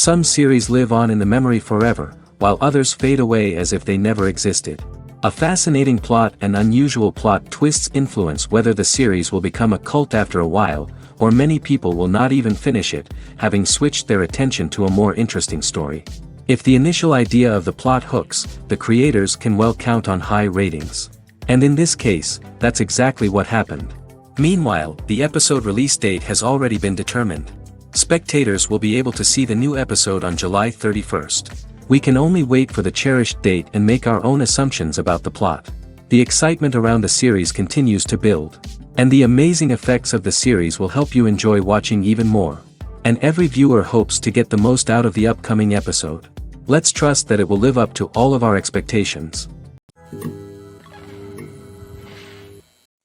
Some series live on in the memory forever, while others fade away as if they never existed. A fascinating plot and unusual plot twists influence whether the series will become a cult after a while, or many people will not even finish it, having switched their attention to a more interesting story. If the initial idea of the plot hooks, the creators can well count on high ratings. And in this case, that's exactly what happened. Meanwhile, the episode release date has already been determined. Spectators will be able to see the new episode on July 31st. We can only wait for the cherished date and make our own assumptions about the plot. The excitement around the series continues to build. And the amazing effects of the series will help you enjoy watching even more. And every viewer hopes to get the most out of the upcoming episode. Let's trust that it will live up to all of our expectations.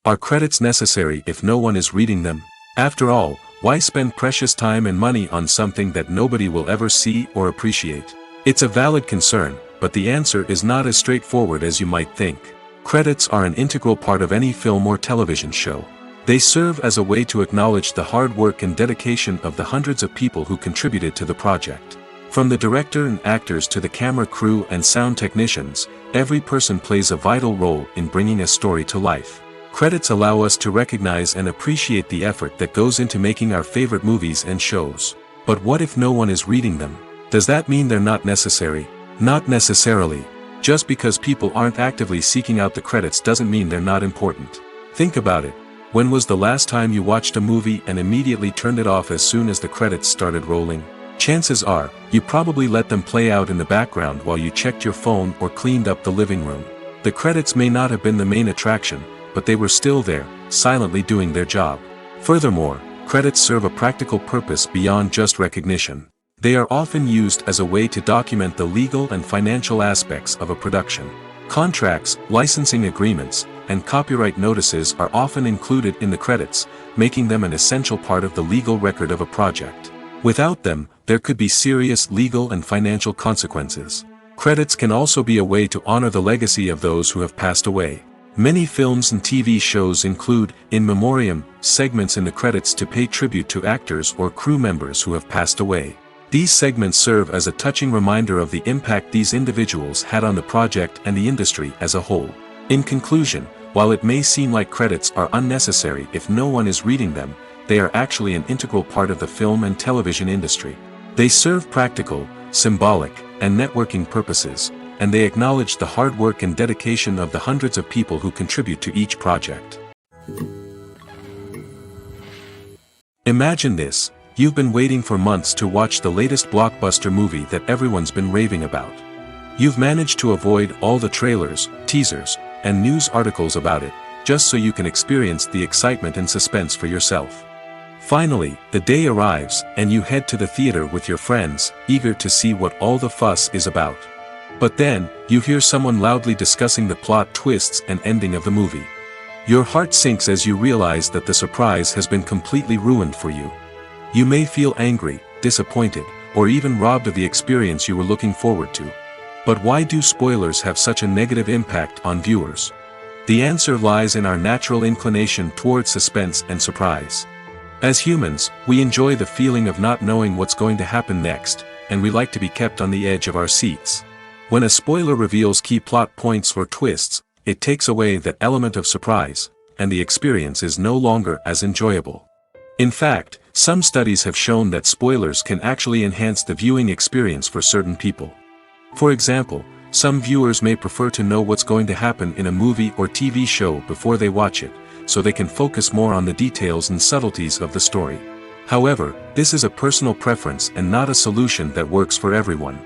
Are credits necessary if no one is reading them? After all, why spend precious time and money on something that nobody will ever see or appreciate? It's a valid concern, but the answer is not as straightforward as you might think. Credits are an integral part of any film or television show. They serve as a way to acknowledge the hard work and dedication of the hundreds of people who contributed to the project. From the director and actors to the camera crew and sound technicians, every person plays a vital role in bringing a story to life. Credits allow us to recognize and appreciate the effort that goes into making our favorite movies and shows. But what if no one is reading them? Does that mean they're not necessary? Not necessarily. Just because people aren't actively seeking out the credits doesn't mean they're not important. Think about it. When was the last time you watched a movie and immediately turned it off as soon as the credits started rolling? Chances are, you probably let them play out in the background while you checked your phone or cleaned up the living room. The credits may not have been the main attraction, but they were still there, silently doing their job. Furthermore, credits serve a practical purpose beyond just recognition. They are often used as a way to document the legal and financial aspects of a production. Contracts, licensing agreements, and copyright notices are often included in the credits, making them an essential part of the legal record of a project. Without them, there could be serious legal and financial consequences. Credits can also be a way to honor the legacy of those who have passed away. Many films and TV shows include, in memoriam, segments in the credits to pay tribute to actors or crew members who have passed away. These segments serve as a touching reminder of the impact these individuals had on the project and the industry as a whole. In conclusion, while it may seem like credits are unnecessary if no one is reading them, they are actually an integral part of the film and television industry. They serve practical, symbolic, and networking purposes, and they acknowledge the hard work and dedication of the hundreds of people who contribute to each project. Imagine this. You've been waiting for months to watch the latest blockbuster movie that everyone's been raving about. You've managed to avoid all the trailers, teasers, and news articles about it, just so you can experience the excitement and suspense for yourself. Finally, the day arrives, and you head to the theater with your friends, eager to see what all the fuss is about. But then, you hear someone loudly discussing the plot twists and ending of the movie. Your heart sinks as you realize that the surprise has been completely ruined for you. You may feel angry, disappointed, or even robbed of the experience you were looking forward to. But why do spoilers have such a negative impact on viewers? The answer lies in our natural inclination towards suspense and surprise. As humans, we enjoy the feeling of not knowing what's going to happen next, and we like to be kept on the edge of our seats. When a spoiler reveals key plot points or twists, it takes away that element of surprise, and the experience is no longer as enjoyable. In fact, some studies have shown that spoilers can actually enhance the viewing experience for certain people. For example, some viewers may prefer to know what's going to happen in a movie or TV show before they watch it, so they can focus more on the details and subtleties of the story. However, this is a personal preference and not a solution that works for everyone.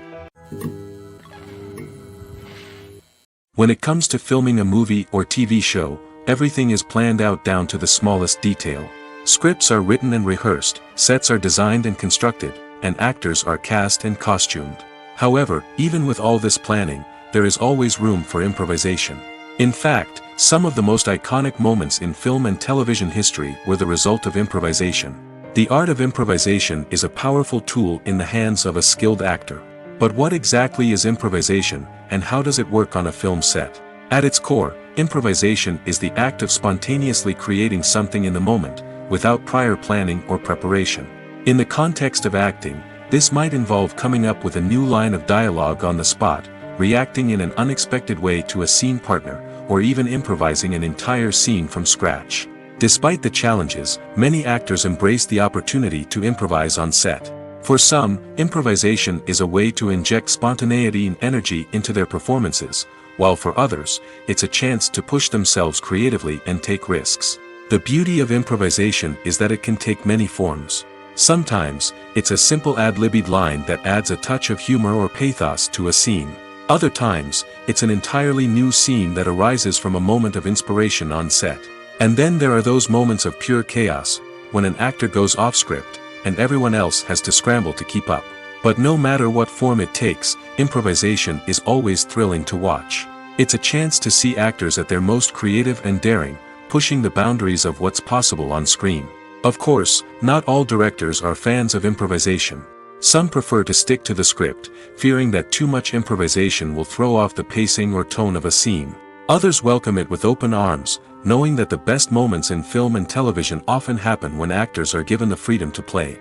When it comes to filming a movie or TV show, everything is planned out down to the smallest detail. Scripts are written and rehearsed, sets are designed and constructed, and actors are cast and costumed. However, even with all this planning, there is always room for improvisation. In fact, some of the most iconic moments in film and television history were the result of improvisation. The art of improvisation is a powerful tool in the hands of a skilled actor. But what exactly is improvisation, and how does it work on a film set? At its core, improvisation is the act of spontaneously creating something in the moment, without prior planning or preparation. In the context of acting, This might involve coming up with a new line of dialogue on the spot, reacting in an unexpected way to a scene partner, or even improvising an entire scene from scratch. Despite the challenges, many actors embrace the opportunity to improvise on set. For some, improvisation is a way to inject spontaneity and energy into their performances, while for others, it's a chance to push themselves creatively and take risks. The beauty of improvisation is that it can take many forms. Sometimes, it's a simple ad-libbed line that adds a touch of humor or pathos to a scene. Other times, it's an entirely new scene that arises from a moment of inspiration on set. And then there are those moments of pure chaos, when an actor goes off script, and everyone else has to scramble to keep up. But no matter what form it takes, improvisation is always thrilling to watch. It's a chance to see actors at their most creative and daring, pushing the boundaries of what's possible on screen. Of course, not all directors are fans of improvisation. Some prefer to stick to the script, fearing that too much improvisation will throw off the pacing or tone of a scene. Others welcome it with open arms, knowing that the best moments in film and television often happen when actors are given the freedom to play.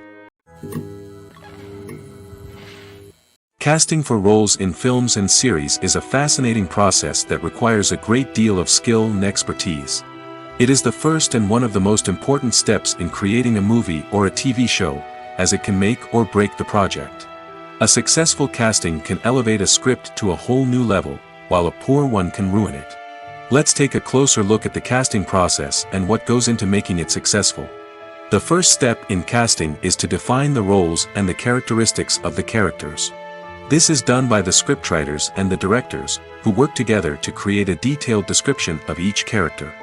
Casting for roles in films and series is a fascinating process that requires a great deal of skill and expertise. It is the first and one of the most important steps in creating a movie or a TV show, as it can make or break the project. A successful casting can elevate a script to a whole new level, while a poor one can ruin it. Let's take a closer look at the casting process and what goes into making it successful. The first step in casting is to define the roles and the characteristics of the characters. This is done by the scriptwriters and the directors, who work together to create a detailed description of each character.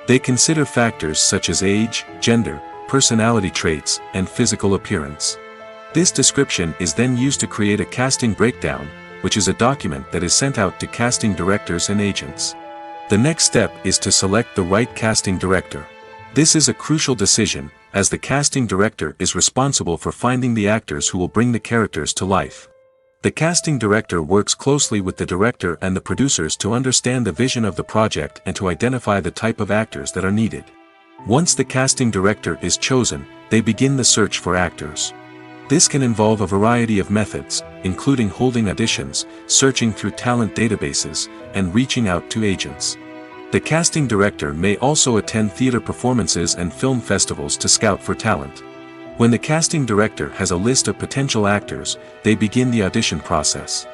They consider factors such as age, gender, personality traits, and physical appearance. This description is then used to create a casting breakdown, which is a document that is sent out to casting directors and agents. The next step is to select the right casting director. This is a crucial decision, as the casting director is responsible for finding the actors who will bring the characters to life. The casting director works closely with the director and the producers to understand the vision of the project and to identify the type of actors that are needed. Once the casting director is chosen, they begin the search for actors. This can involve a variety of methods, including holding auditions, searching through talent databases, and reaching out to agents. The casting director may also attend theater performances and film festivals to scout for talent. When the casting director has a list of potential actors, they begin the audition process.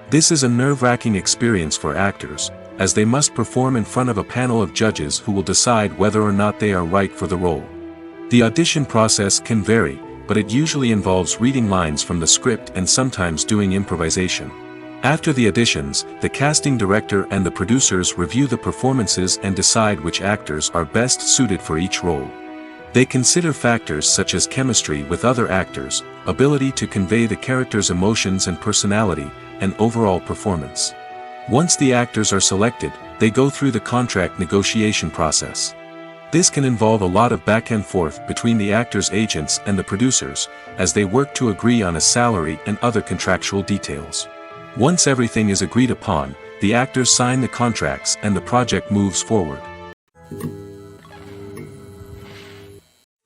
This is a nerve-wracking experience for actors, as they must perform in front of a panel of judges who will decide whether or not they are right for the role. The audition process can vary, but it usually involves reading lines from the script and sometimes doing improvisation. After the auditions, the casting director and the producers review the performances and decide which actors are best suited for each role. They consider factors such as chemistry with other actors, ability to convey the character's emotions and personality, and overall performance. Once the actors are selected, they go through the contract negotiation process. This can involve a lot of back and forth between the actors' agents and the producers, as they work to agree on a salary and other contractual details. Once everything is agreed upon, the actors sign the contracts and the project moves forward.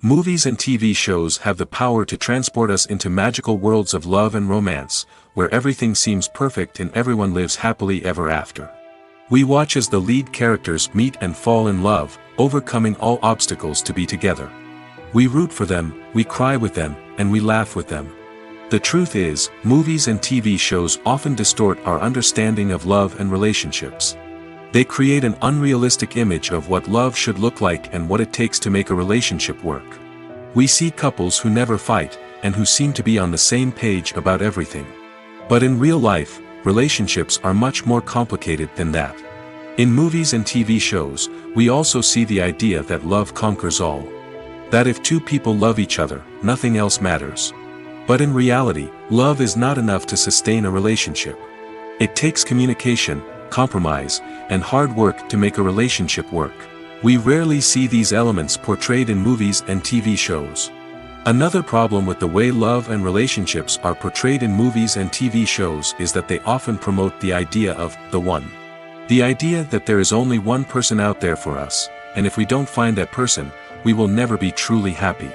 Movies and TV shows have the power to transport us into magical worlds of love and romance, where everything seems perfect and everyone lives happily ever after. We watch as the lead characters meet and fall in love, overcoming all obstacles to be together. We root for them, we cry with them, and we laugh with them. The truth is, movies and TV shows often distort our understanding of love and relationships. They create an unrealistic image of what love should look like and what it takes to make a relationship work. We see couples who never fight, and who seem to be on the same page about everything. But in real life, relationships are much more complicated than that. In movies and TV shows, we also see the idea that love conquers all. That if two people love each other, nothing else matters. But in reality, love is not enough to sustain a relationship. It takes communication, compromise, and hard work to make a relationship work. We rarely see these elements portrayed in movies and TV shows. Another problem with the way love and relationships are portrayed in movies and TV shows is that they often promote the idea of the one. The idea that there is only one person out there for us, and if we don't find that person, we will never be truly happy.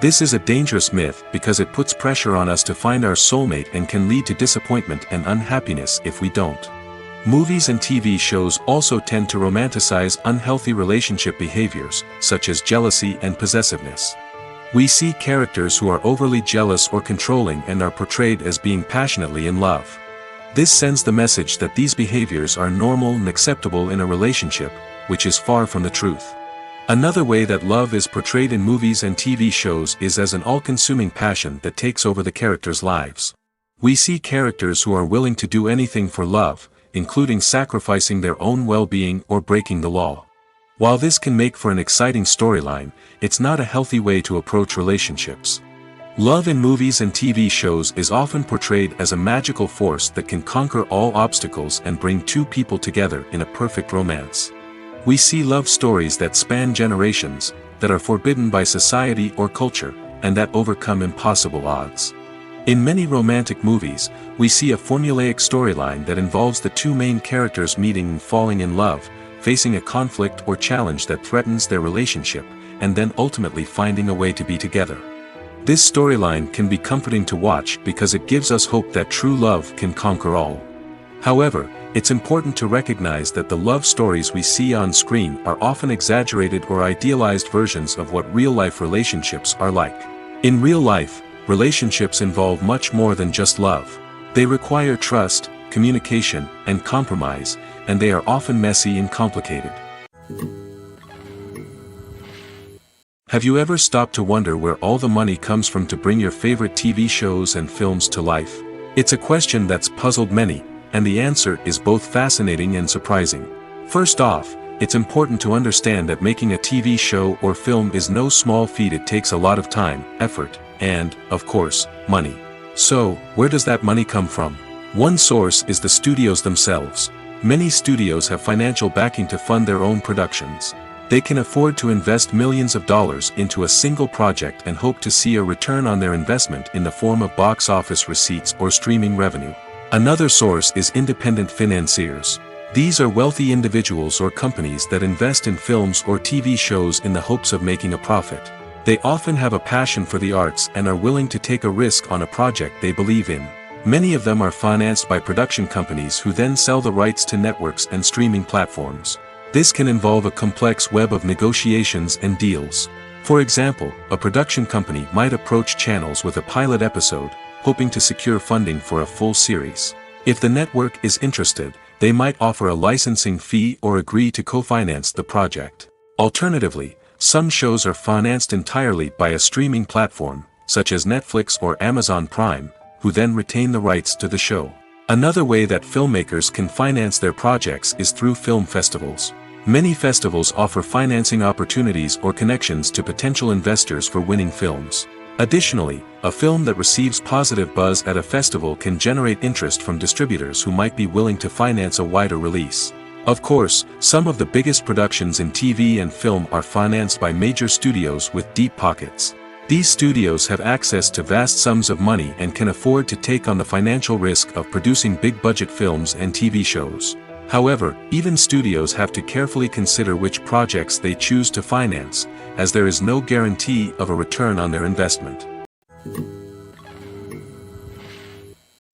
This is a dangerous myth because it puts pressure on us to find our soulmate and can lead to disappointment and unhappiness if we don't. Movies and TV shows also tend to romanticize unhealthy relationship behaviors, such as jealousy and possessiveness. We see characters who are overly jealous or controlling and are portrayed as being passionately in love. This sends the message that these behaviors are normal and acceptable in a relationship, which is far from the truth. Another way that love is portrayed in movies and TV shows is as an all-consuming passion that takes over the characters' lives. We see characters who are willing to do anything for love, including sacrificing their own well-being or breaking the law. While this can make for an exciting storyline, it's not a healthy way to approach relationships. Love in movies and TV shows is often portrayed as a magical force that can conquer all obstacles and bring two people together in a perfect romance. We see love stories that span generations, that are forbidden by society or culture, and that overcome impossible odds. In many romantic movies, we see a formulaic storyline that involves the two main characters meeting and falling in love, facing a conflict or challenge that threatens their relationship, and then ultimately finding a way to be together. This storyline can be comforting to watch because it gives us hope that true love can conquer all. However, it's important to recognize that the love stories we see on screen are often exaggerated or idealized versions of what real-life relationships are like. In real life, relationships involve much more than just love. They require trust, communication, and compromise, and they are often messy and complicated. Have you ever stopped to wonder where all the money comes from to bring your favorite TV shows and films to life? It's a question that's puzzled many, and the answer is both fascinating and surprising. First off, it's important to understand that making a TV show or film is no small feat. It takes a lot of time, effort, and, of course, money. So, where does that money come from? One source is the studios themselves. Many studios have financial backing to fund their own productions. They can afford to invest millions of dollars into a single project and hope to see a return on their investment in the form of box office receipts or streaming revenue. Another source is independent financiers. These are wealthy individuals or companies that invest in films or TV shows in the hopes of making a profit. They often have a passion for the arts and are willing to take a risk on a project they believe in. Many of them are financed by production companies who then sell the rights to networks and streaming platforms. This can involve a complex web of negotiations and deals. For example, a production company might approach channels with a pilot episode, hoping to secure funding for a full series. If the network is interested, they might offer a licensing fee or agree to co-finance the project. Alternatively, some shows are financed entirely by a streaming platform, such as Netflix or Amazon Prime, who then retain the rights to the show. Another way that filmmakers can finance their projects is through film festivals. Many festivals offer financing opportunities or connections to potential investors for winning films. Additionally, a film that receives positive buzz at a festival can generate interest from distributors who might be willing to finance a wider release. Of course, some of the biggest productions in TV and film are financed by major studios with deep pockets. These studios have access to vast sums of money and can afford to take on the financial risk of producing big-budget films and TV shows. However, even studios have to carefully consider which projects they choose to finance, as there is no guarantee of a return on their investment.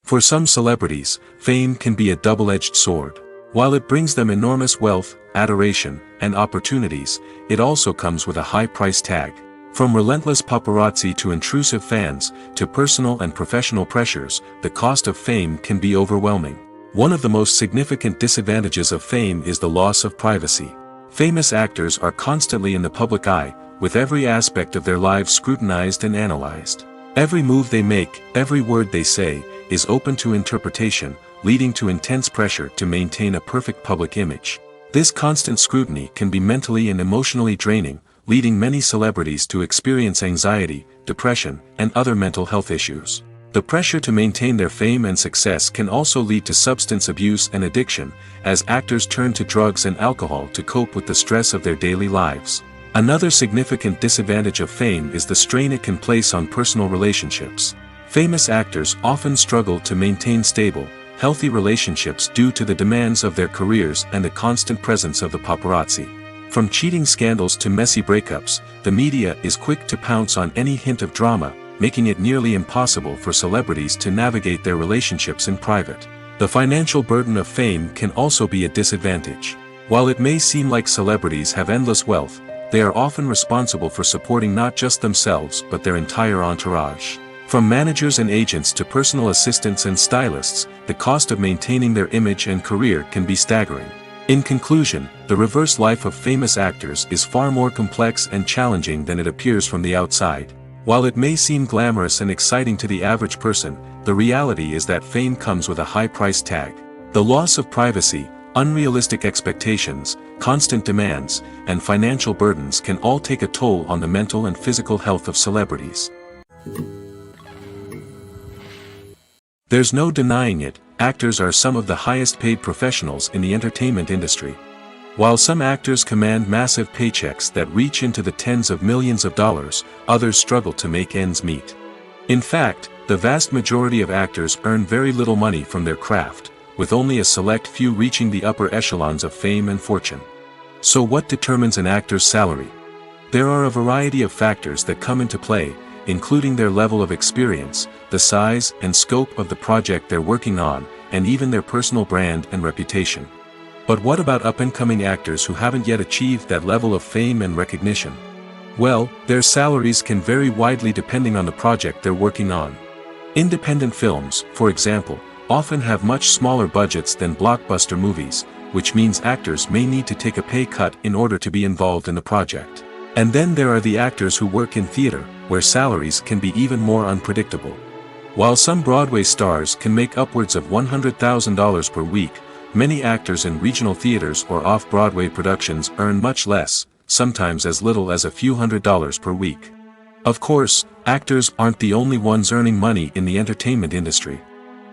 For some celebrities, fame can be a double-edged sword. While it brings them enormous wealth, adoration, and opportunities, it also comes with a high price tag. From relentless paparazzi to intrusive fans, to personal and professional pressures, the cost of fame can be overwhelming. One of the most significant disadvantages of fame is the loss of privacy. Famous actors are constantly in the public eye, with every aspect of their lives scrutinized and analyzed. Every move they make, every word they say, is open to interpretation, leading to intense pressure to maintain a perfect public image. This constant scrutiny can be mentally and emotionally draining, leading many celebrities to experience anxiety, depression, and other mental health issues. The pressure to maintain their fame and success can also lead to substance abuse and addiction, as actors turn to drugs and alcohol to cope with the stress of their daily lives. Another significant disadvantage of fame is the strain it can place on personal relationships. Famous actors often struggle to maintain stable, healthy relationships due to the demands of their careers and the constant presence of the paparazzi. From cheating scandals to messy breakups, the media is quick to pounce on any hint of drama, making it nearly impossible for celebrities to navigate their relationships in private. The financial burden of fame can also be a disadvantage. While it may seem like celebrities have endless wealth, they are often responsible for supporting not just themselves but their entire entourage. From managers and agents to personal assistants and stylists, the cost of maintaining their image and career can be staggering. In conclusion, the reverse life of famous actors is far more complex and challenging than it appears from the outside. While it may seem glamorous and exciting to the average person, the reality is that fame comes with a high price tag. The loss of privacy, unrealistic expectations, constant demands, and financial burdens can all take a toll on the mental and physical health of celebrities. There's no denying it, actors are some of the highest paid professionals in the entertainment industry. While some actors command massive paychecks that reach into the tens of millions of dollars, others struggle to make ends meet. In fact, the vast majority of actors earn very little money from their craft, with only a select few reaching the upper echelons of fame and fortune. So what determines an actor's salary? There are a variety of factors that come into play, including their level of experience, the size and scope of the project they're working on, and even their personal brand and reputation. But what about up-and-coming actors who haven't yet achieved that level of fame and recognition? Well, their salaries can vary widely depending on the project they're working on. Independent films, for example, often have much smaller budgets than blockbuster movies, which means actors may need to take a pay cut in order to be involved in the project. And then there are the actors who work in theater, where salaries can be even more unpredictable. While some Broadway stars can make upwards of $100,000 per week, many actors in regional theaters or off-Broadway productions earn much less, sometimes as little as a few $100s per week. Of course, actors aren't the only ones earning money in the entertainment industry.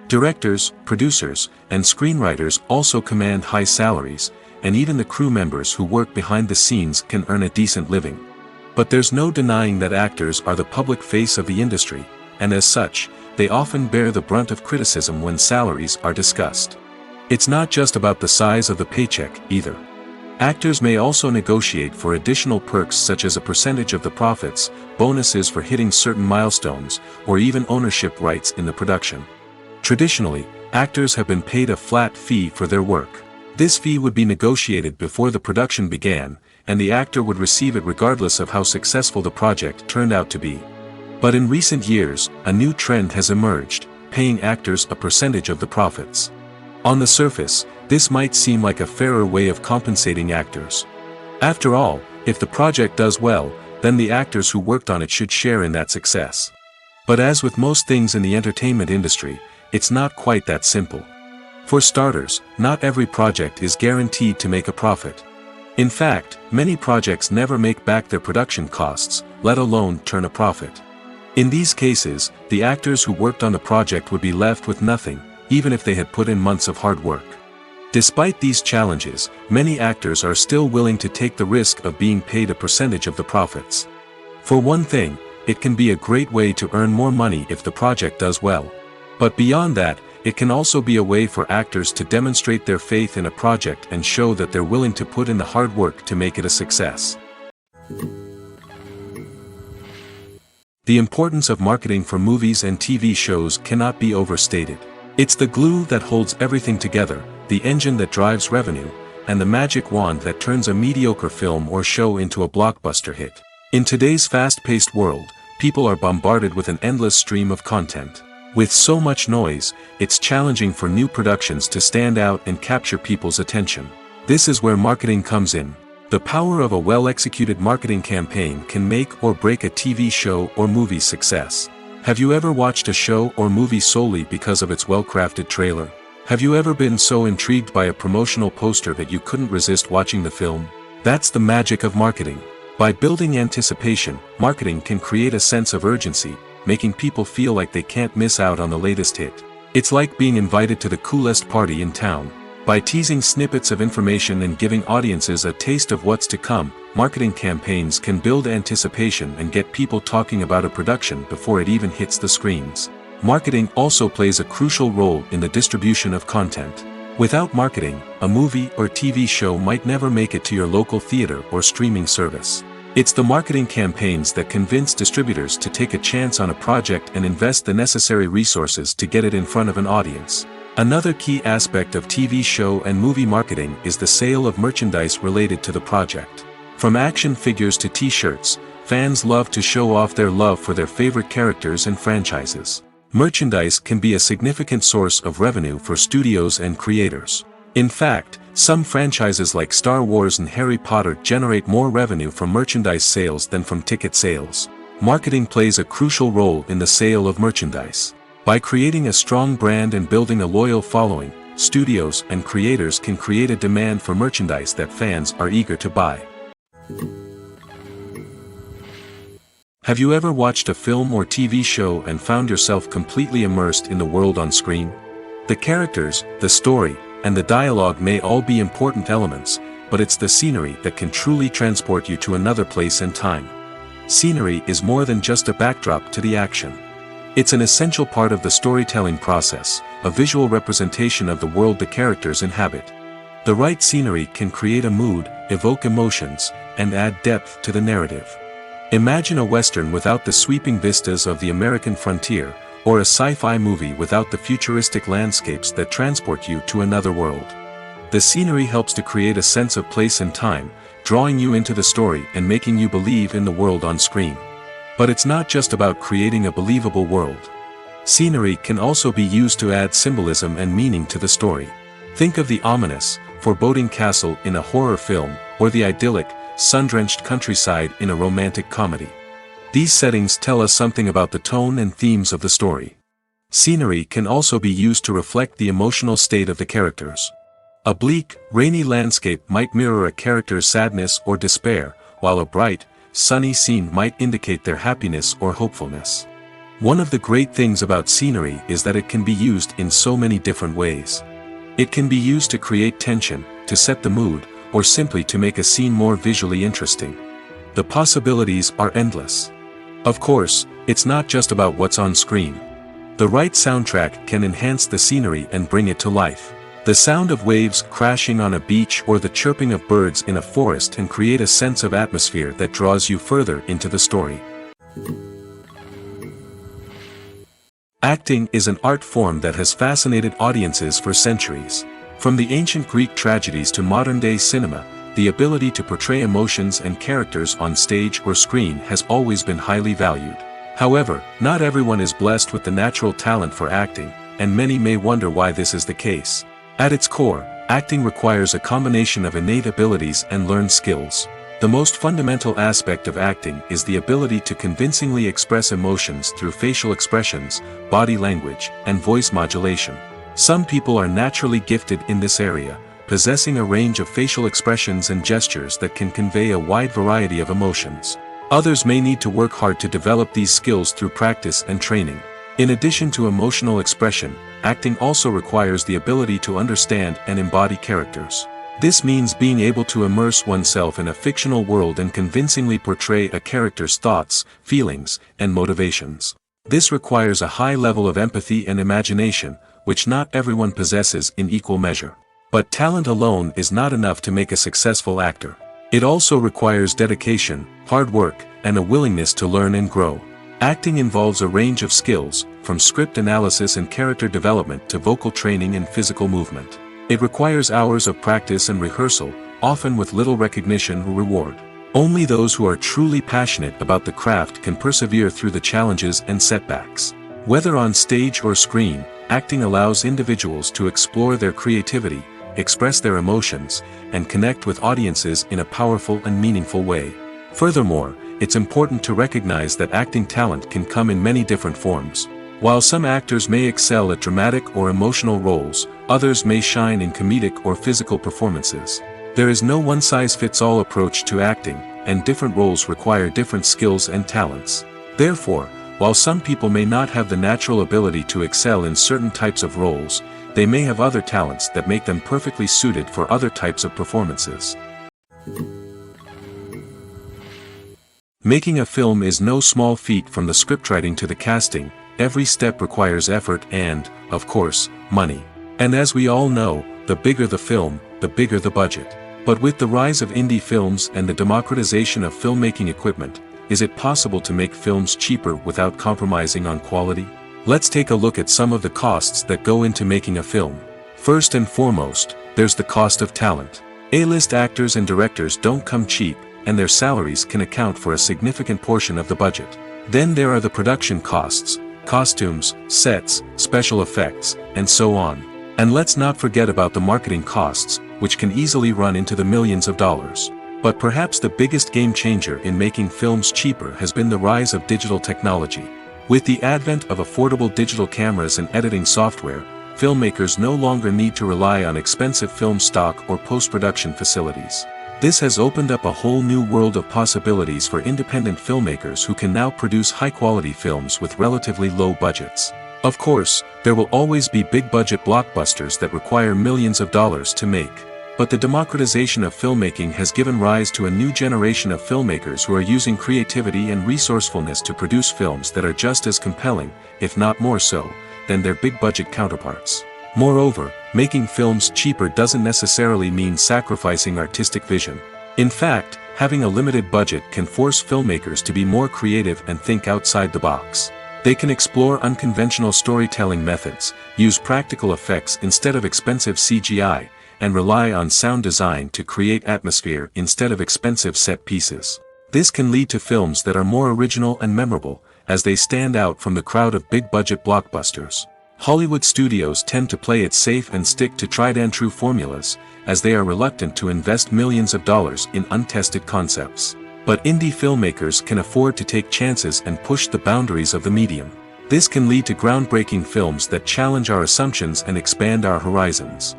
Directors, producers, and screenwriters also command high salaries, and even the crew members who work behind the scenes can earn a decent living. But there's no denying that actors are the public face of the industry, and as such, they often bear the brunt of criticism when salaries are discussed. It's not just about the size of the paycheck, either. Actors may also negotiate for additional perks such as a percentage of the profits, bonuses for hitting certain milestones, or even ownership rights in the production. Traditionally, actors have been paid a flat fee for their work. This fee would be negotiated before the production began, and the actor would receive it regardless of how successful the project turned out to be. But in recent years, a new trend has emerged, paying actors a percentage of the profits. On the surface, this might seem like a fairer way of compensating actors. After all, if the project does well, then the actors who worked on it should share in that success. But as with most things in the entertainment industry, it's not quite that simple. For starters, not every project is guaranteed to make a profit. In fact, many projects never make back their production costs, let alone turn a profit. In these cases, the actors who worked on the project would be left with nothing, even if they had put in months of hard work. Despite these challenges, many actors are still willing to take the risk of being paid a percentage of the profits. For one thing, it can be a great way to earn more money if the project does well. But beyond that, it can also be a way for actors to demonstrate their faith in a project and show that they're willing to put in the hard work to make it a success. The importance of marketing for movies and TV shows cannot be overstated. It's the glue that holds everything together, the engine that drives revenue, and the magic wand that turns a mediocre film or show into a blockbuster hit. In today's fast-paced world, people are bombarded with an endless stream of content. With so much noise, it's challenging for new productions to stand out and capture people's attention. This is where marketing comes in. The power of a well-executed marketing campaign can make or break a TV show or movie's success. Have you ever watched a show or movie solely because of its well-crafted trailer? Have you ever been so intrigued by a promotional poster that you couldn't resist watching the film? That's the magic of marketing. By building anticipation, marketing can create a sense of urgency, making people feel like they can't miss out on the latest hit. It's like being invited to the coolest party in town. By teasing snippets of information and giving audiences a taste of what's to come, marketing campaigns can build anticipation and get people talking about a production before it even hits the screens. Marketing also plays a crucial role in the distribution of content. Without marketing, a movie or TV show might never make it to your local theater or streaming service. It's the marketing campaigns that convince distributors to take a chance on a project and invest the necessary resources to get it in front of an audience. Another key aspect of TV show and movie marketing is the sale of merchandise related to the project. From action figures to t-shirts, fans love to show off their love for their favorite characters and franchises. Merchandise can be a significant source of revenue for studios and creators. In fact, some franchises like Star Wars and Harry Potter generate more revenue from merchandise sales than from ticket sales. Marketing plays a crucial role in the sale of merchandise. By creating a strong brand and building a loyal following, studios and creators can create a demand for merchandise that fans are eager to buy. Have you ever watched a film or TV show and found yourself completely immersed in the world on screen? The characters, the story, and the dialogue may all be important elements, but it's the scenery that can truly transport you to another place and time. Scenery is more than just a backdrop to the action. It's an essential part of the storytelling process, a visual representation of the world the characters inhabit. The right scenery can create a mood, evoke emotions, and add depth to the narrative. Imagine a Western without the sweeping vistas of the American frontier, or a sci-fi movie without the futuristic landscapes that transport you to another world. The scenery helps to create a sense of place and time, drawing you into the story and making you believe in the world on screen. But it's not just about creating a believable world. Scenery can also be used to add symbolism and meaning to the story. Think of the ominous, foreboding castle in a horror film, or the idyllic, sun-drenched countryside in a romantic comedy. These settings tell us something about the tone and themes of the story. Scenery can also be used to reflect the emotional state of the characters. A bleak, rainy landscape might mirror a character's sadness or despair, while a bright, sunny scene might indicate their happiness or hopefulness. One of the great things about scenery is that it can be used in so many different ways. It can be used to create tension, to set the mood, or simply to make a scene more visually interesting. The possibilities are endless. Of course, it's not just about what's on screen. The right soundtrack can enhance the scenery and bring it to life. The sound of waves crashing on a beach or the chirping of birds in a forest can create a sense of atmosphere that draws you further into the story. Acting is an art form that has fascinated audiences for centuries. From the ancient Greek tragedies to modern-day cinema, the ability to portray emotions and characters on stage or screen has always been highly valued. However, not everyone is blessed with the natural talent for acting, and many may wonder why this is the case. At its core, acting requires a combination of innate abilities and learned skills. The most fundamental aspect of acting is the ability to convincingly express emotions through facial expressions, body language, and voice modulation. Some people are naturally gifted in this area, possessing a range of facial expressions and gestures that can convey a wide variety of emotions. Others may need to work hard to develop these skills through practice and training. In addition to emotional expression, acting also requires the ability to understand and embody characters. This means being able to immerse oneself in a fictional world and convincingly portray a character's thoughts, feelings, and motivations. This requires a high level of empathy and imagination, which not everyone possesses in equal measure. But talent alone is not enough to make a successful actor. It also requires dedication, hard work, and a willingness to learn and grow. Acting involves a range of skills, from script analysis and character development to vocal training and physical movement. It requires hours of practice and rehearsal, often with little recognition or reward. Only those who are truly passionate about the craft can persevere through the challenges and setbacks. Whether on stage or screen, acting allows individuals to explore their creativity, express their emotions, and connect with audiences in a powerful and meaningful way. Furthermore, it's important to recognize that acting talent can come in many different forms. While some actors may excel at dramatic or emotional roles, others may shine in comedic or physical performances. There is no one-size-fits-all approach to acting, and different roles require different skills and talents. Therefore, while some people may not have the natural ability to excel in certain types of roles, they may have other talents that make them perfectly suited for other types of performances. Making a film is no small feat. From the scriptwriting to the casting, every step requires effort and, of course, money. And as we all know, the bigger the film, the bigger the budget. But with the rise of indie films and the democratization of filmmaking equipment, is it possible to make films cheaper without compromising on quality? Let's take a look at some of the costs that go into making a film. First and foremost, there's the cost of talent. A-list actors and directors don't come cheap, and their salaries can account for a significant portion of the budget. Then there are the production costs, costumes, sets, special effects, and so on. And let's not forget about the marketing costs, which can easily run into the millions of dollars. But perhaps the biggest game changer in making films cheaper has been the rise of digital technology. With the advent of affordable digital cameras and editing software, filmmakers no longer need to rely on expensive film stock or post-production facilities. This has opened up a whole new world of possibilities for independent filmmakers who can now produce high-quality films with relatively low budgets. Of course, there will always be big-budget blockbusters that require millions of dollars to make. But the democratization of filmmaking has given rise to a new generation of filmmakers who are using creativity and resourcefulness to produce films that are just as compelling, if not more so, than their big-budget counterparts. Moreover, making films cheaper doesn't necessarily mean sacrificing artistic vision. In fact, having a limited budget can force filmmakers to be more creative and think outside the box. They can explore unconventional storytelling methods, use practical effects instead of expensive CGI, and rely on sound design to create atmosphere instead of expensive set pieces. This can lead to films that are more original and memorable, as they stand out from the crowd of big-budget blockbusters. Hollywood studios tend to play it safe and stick to tried-and-true formulas, as they are reluctant to invest millions of dollars in untested concepts. But indie filmmakers can afford to take chances and push the boundaries of the medium. This can lead to groundbreaking films that challenge our assumptions and expand our horizons.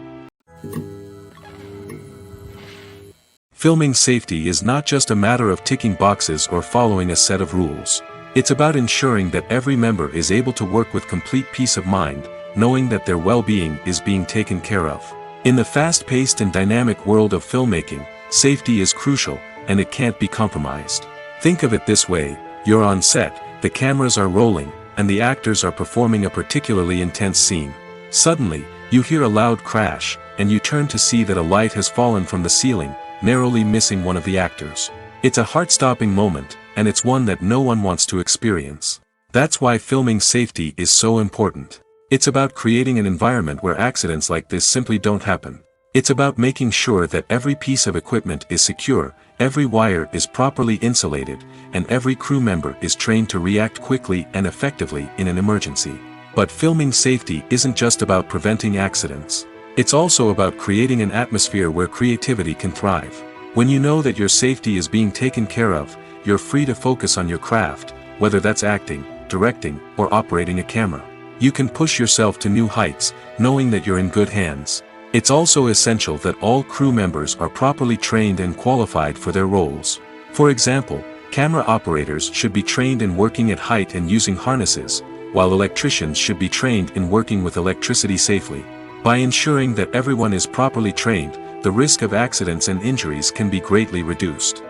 Filming safety is not just a matter of ticking boxes or following a set of rules. It's about ensuring that every member is able to work with complete peace of mind, knowing that their well-being is being taken care of. In the fast-paced and dynamic world of filmmaking, safety is crucial, and it can't be compromised. Think of it this way: you're on set, the cameras are rolling, and the actors are performing a particularly intense scene. Suddenly, you hear a loud crash, and you turn to see that a light has fallen from the ceiling, narrowly missing one of the actors. It's a heart-stopping moment, and it's one that no one wants to experience. That's why filming safety is so important. It's about creating an environment where accidents like this simply don't happen. It's about making sure that every piece of equipment is secure, every wire is properly insulated, and every crew member is trained to react quickly and effectively in an emergency. But filming safety isn't just about preventing accidents. It's also about creating an atmosphere where creativity can thrive. When you know that your safety is being taken care of, you're free to focus on your craft, whether that's acting, directing, or operating a camera. You can push yourself to new heights, knowing that you're in good hands. It's also essential that all crew members are properly trained and qualified for their roles. For example, camera operators should be trained in working at height and using harnesses, while electricians should be trained in working with electricity safely. By ensuring that everyone is properly trained, the risk of accidents and injuries can be greatly reduced.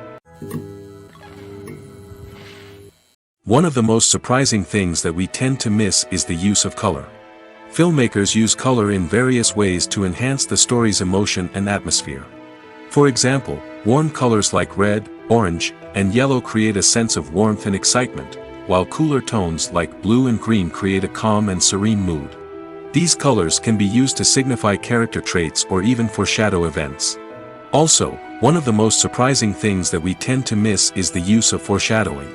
One of the most surprising things that we tend to miss is the use of color. Filmmakers use color in various ways to enhance the story's emotion and atmosphere. For example, warm colors like red, orange, and yellow create a sense of warmth and excitement, while cooler tones like blue and green create a calm and serene mood. These colors can be used to signify character traits or even foreshadow events. Also, one of the most surprising things that we tend to miss is the use of foreshadowing.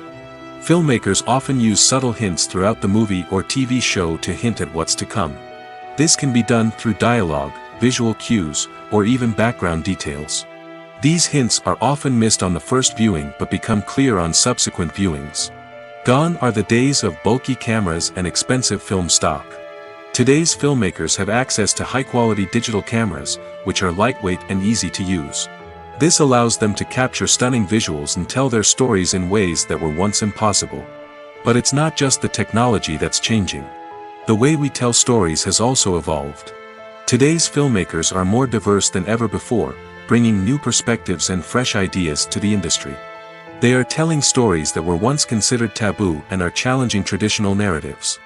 Filmmakers often use subtle hints throughout the movie or TV show to hint at what's to come. This can be done through dialogue, visual cues, or even background details. These hints are often missed on the first viewing but become clear on subsequent viewings. Gone are the days of bulky cameras and expensive film stock. Today's filmmakers have access to high-quality digital cameras, which are lightweight and easy to use. This allows them to capture stunning visuals and tell their stories in ways that were once impossible. But it's not just the technology that's changing. The way we tell stories has also evolved. Today's filmmakers are more diverse than ever before, bringing new perspectives and fresh ideas to the industry. They are telling stories that were once considered taboo and are challenging traditional narratives.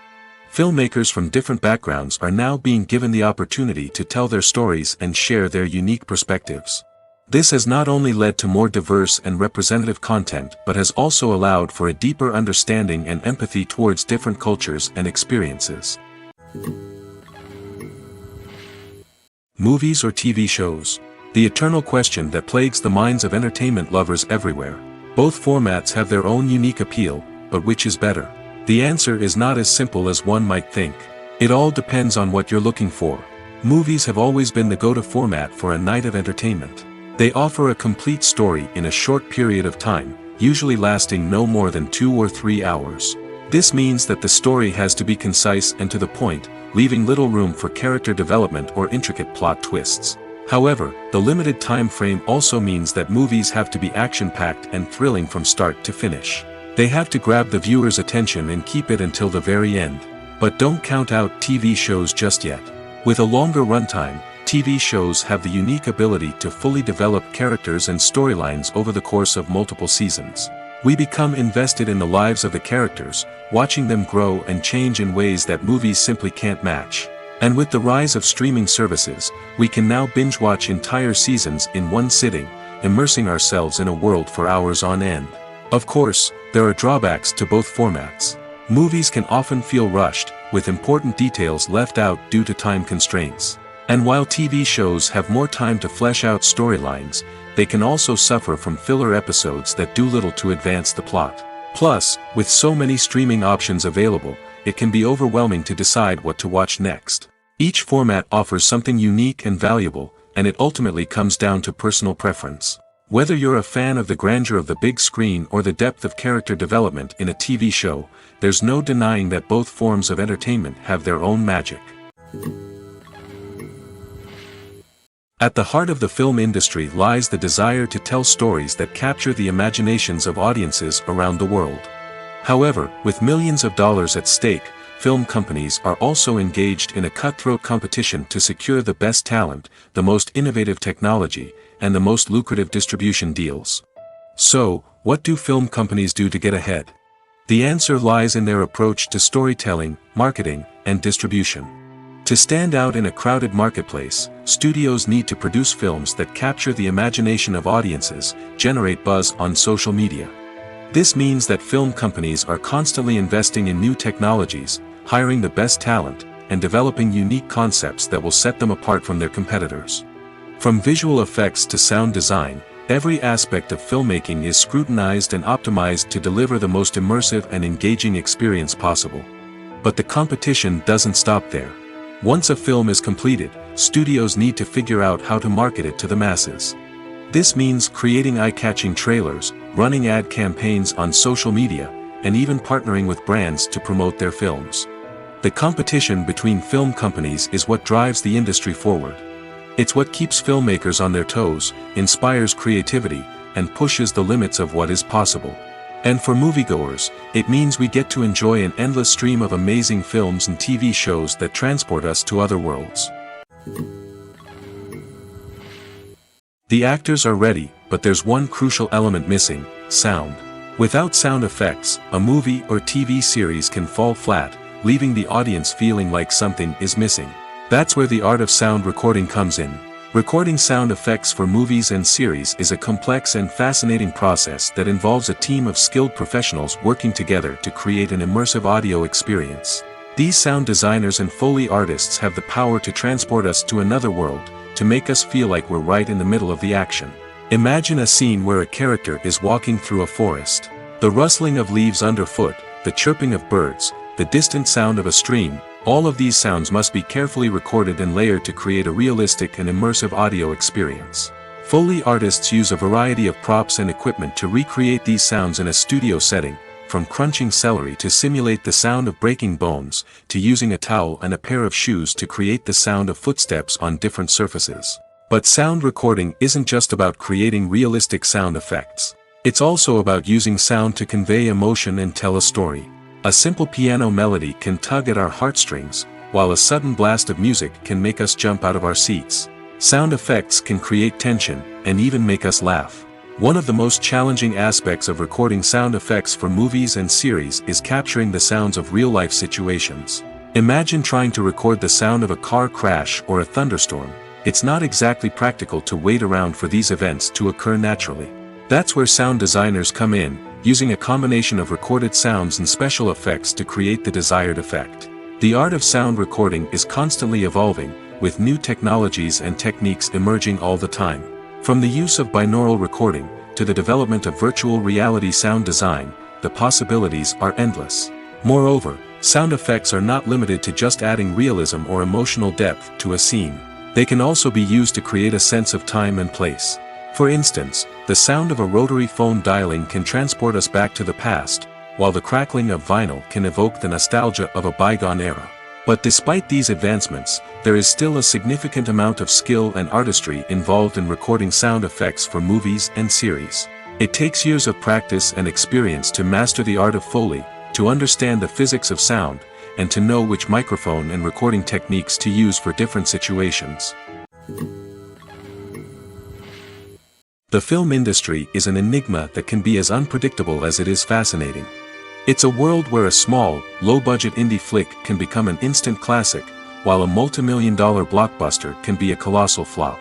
Filmmakers from different backgrounds are now being given the opportunity to tell their stories and share their unique perspectives. This has not only led to more diverse and representative content but has also allowed for a deeper understanding and empathy towards different cultures and experiences. Movies or TV shows? The eternal question that plagues the minds of entertainment lovers everywhere. Both formats have their own unique appeal, but which is better? The answer is not as simple as one might think. It all depends on what you're looking for. Movies have always been the go-to format for a night of entertainment. They offer a complete story in a short period of time, usually lasting no more than 2 or 3 hours. This means that the story has to be concise and to the point, leaving little room for character development or intricate plot twists. However, the limited time frame also means that movies have to be action-packed and thrilling from start to finish. They have to grab the viewer's attention and keep it until the very end. But don't count out TV shows just yet. With a longer runtime, TV shows have the unique ability to fully develop characters and storylines over the course of multiple seasons. We become invested in the lives of the characters, watching them grow and change in ways that movies simply can't match. And with the rise of streaming services, we can now binge-watch entire seasons in one sitting, immersing ourselves in a world for hours on end. Of course, there are drawbacks to both formats. Movies can often feel rushed, with important details left out due to time constraints. And while TV shows have more time to flesh out storylines, they can also suffer from filler episodes that do little to advance the plot. Plus, with so many streaming options available, it can be overwhelming to decide what to watch next. Each format offers something unique and valuable, and it ultimately comes down to personal preference. Whether you're a fan of the grandeur of the big screen or the depth of character development in a TV show, there's no denying that both forms of entertainment have their own magic. At the heart of the film industry lies the desire to tell stories that capture the imaginations of audiences around the world. However, with millions of dollars at stake, film companies are also engaged in a cutthroat competition to secure the best talent, the most innovative technology, and the most lucrative distribution deals. So, what do film companies do to get ahead? The answer lies in their approach to storytelling, marketing, and distribution. To stand out in a crowded marketplace, studios need to produce films that capture the imagination of audiences, generate buzz on social media. This means that film companies are constantly investing in new technologies, hiring the best talent, and developing unique concepts that will set them apart from their competitors. From visual effects to sound design, every aspect of filmmaking is scrutinized and optimized to deliver the most immersive and engaging experience possible. But the competition doesn't stop there. Once a film is completed, studios need to figure out how to market it to the masses. This means creating eye-catching trailers, running ad campaigns on social media, and even partnering with brands to promote their films. The competition between film companies is what drives the industry forward. It's what keeps filmmakers on their toes, inspires creativity, and pushes the limits of what is possible. And for moviegoers, it means we get to enjoy an endless stream of amazing films and TV shows that transport us to other worlds. The actors are ready, but there's one crucial element missing: sound. Without sound effects, a movie or TV series can fall flat, leaving the audience feeling like something is missing. That's where the art of sound recording comes in. Recording sound effects for movies and series is a complex and fascinating process that involves a team of skilled professionals working together to create an immersive audio experience. These sound designers and Foley artists have the power to transport us to another world, to make us feel like we're right in the middle of the action. Imagine a scene where a character is walking through a forest. The rustling of leaves underfoot, the chirping of birds, the distant sound of a stream, all of these sounds must be carefully recorded and layered to create a realistic and immersive audio experience. Foley artists use a variety of props and equipment to recreate these sounds in a studio setting, from crunching celery to simulate the sound of breaking bones, to using a towel and a pair of shoes to create the sound of footsteps on different surfaces. But sound recording isn't just about creating realistic sound effects. It's also about using sound to convey emotion and tell a story. A simple piano melody can tug at our heartstrings, while a sudden blast of music can make us jump out of our seats. Sound effects can create tension, and even make us laugh. One of the most challenging aspects of recording sound effects for movies and series is capturing the sounds of real-life situations. Imagine trying to record the sound of a car crash or a thunderstorm. It's not exactly practical to wait around for these events to occur naturally. That's where sound designers come in, using a combination of recorded sounds and special effects to create the desired effect. The art of sound recording is constantly evolving, with new technologies and techniques emerging all the time. From the use of binaural recording, to the development of virtual reality sound design, the possibilities are endless. Moreover, sound effects are not limited to just adding realism or emotional depth to a scene. They can also be used to create a sense of time and place. For instance, the sound of a rotary phone dialing can transport us back to the past, while the crackling of vinyl can evoke the nostalgia of a bygone era. But despite these advancements, there is still a significant amount of skill and artistry involved in recording sound effects for movies and series. It takes years of practice and experience to master the art of Foley, to understand the physics of sound, and to know which microphone and recording techniques to use for different situations. The film industry is an enigma that can be as unpredictable as it is fascinating. It's a world where a small, low-budget indie flick can become an instant classic, while a multi-million-dollar blockbuster can be a colossal flop.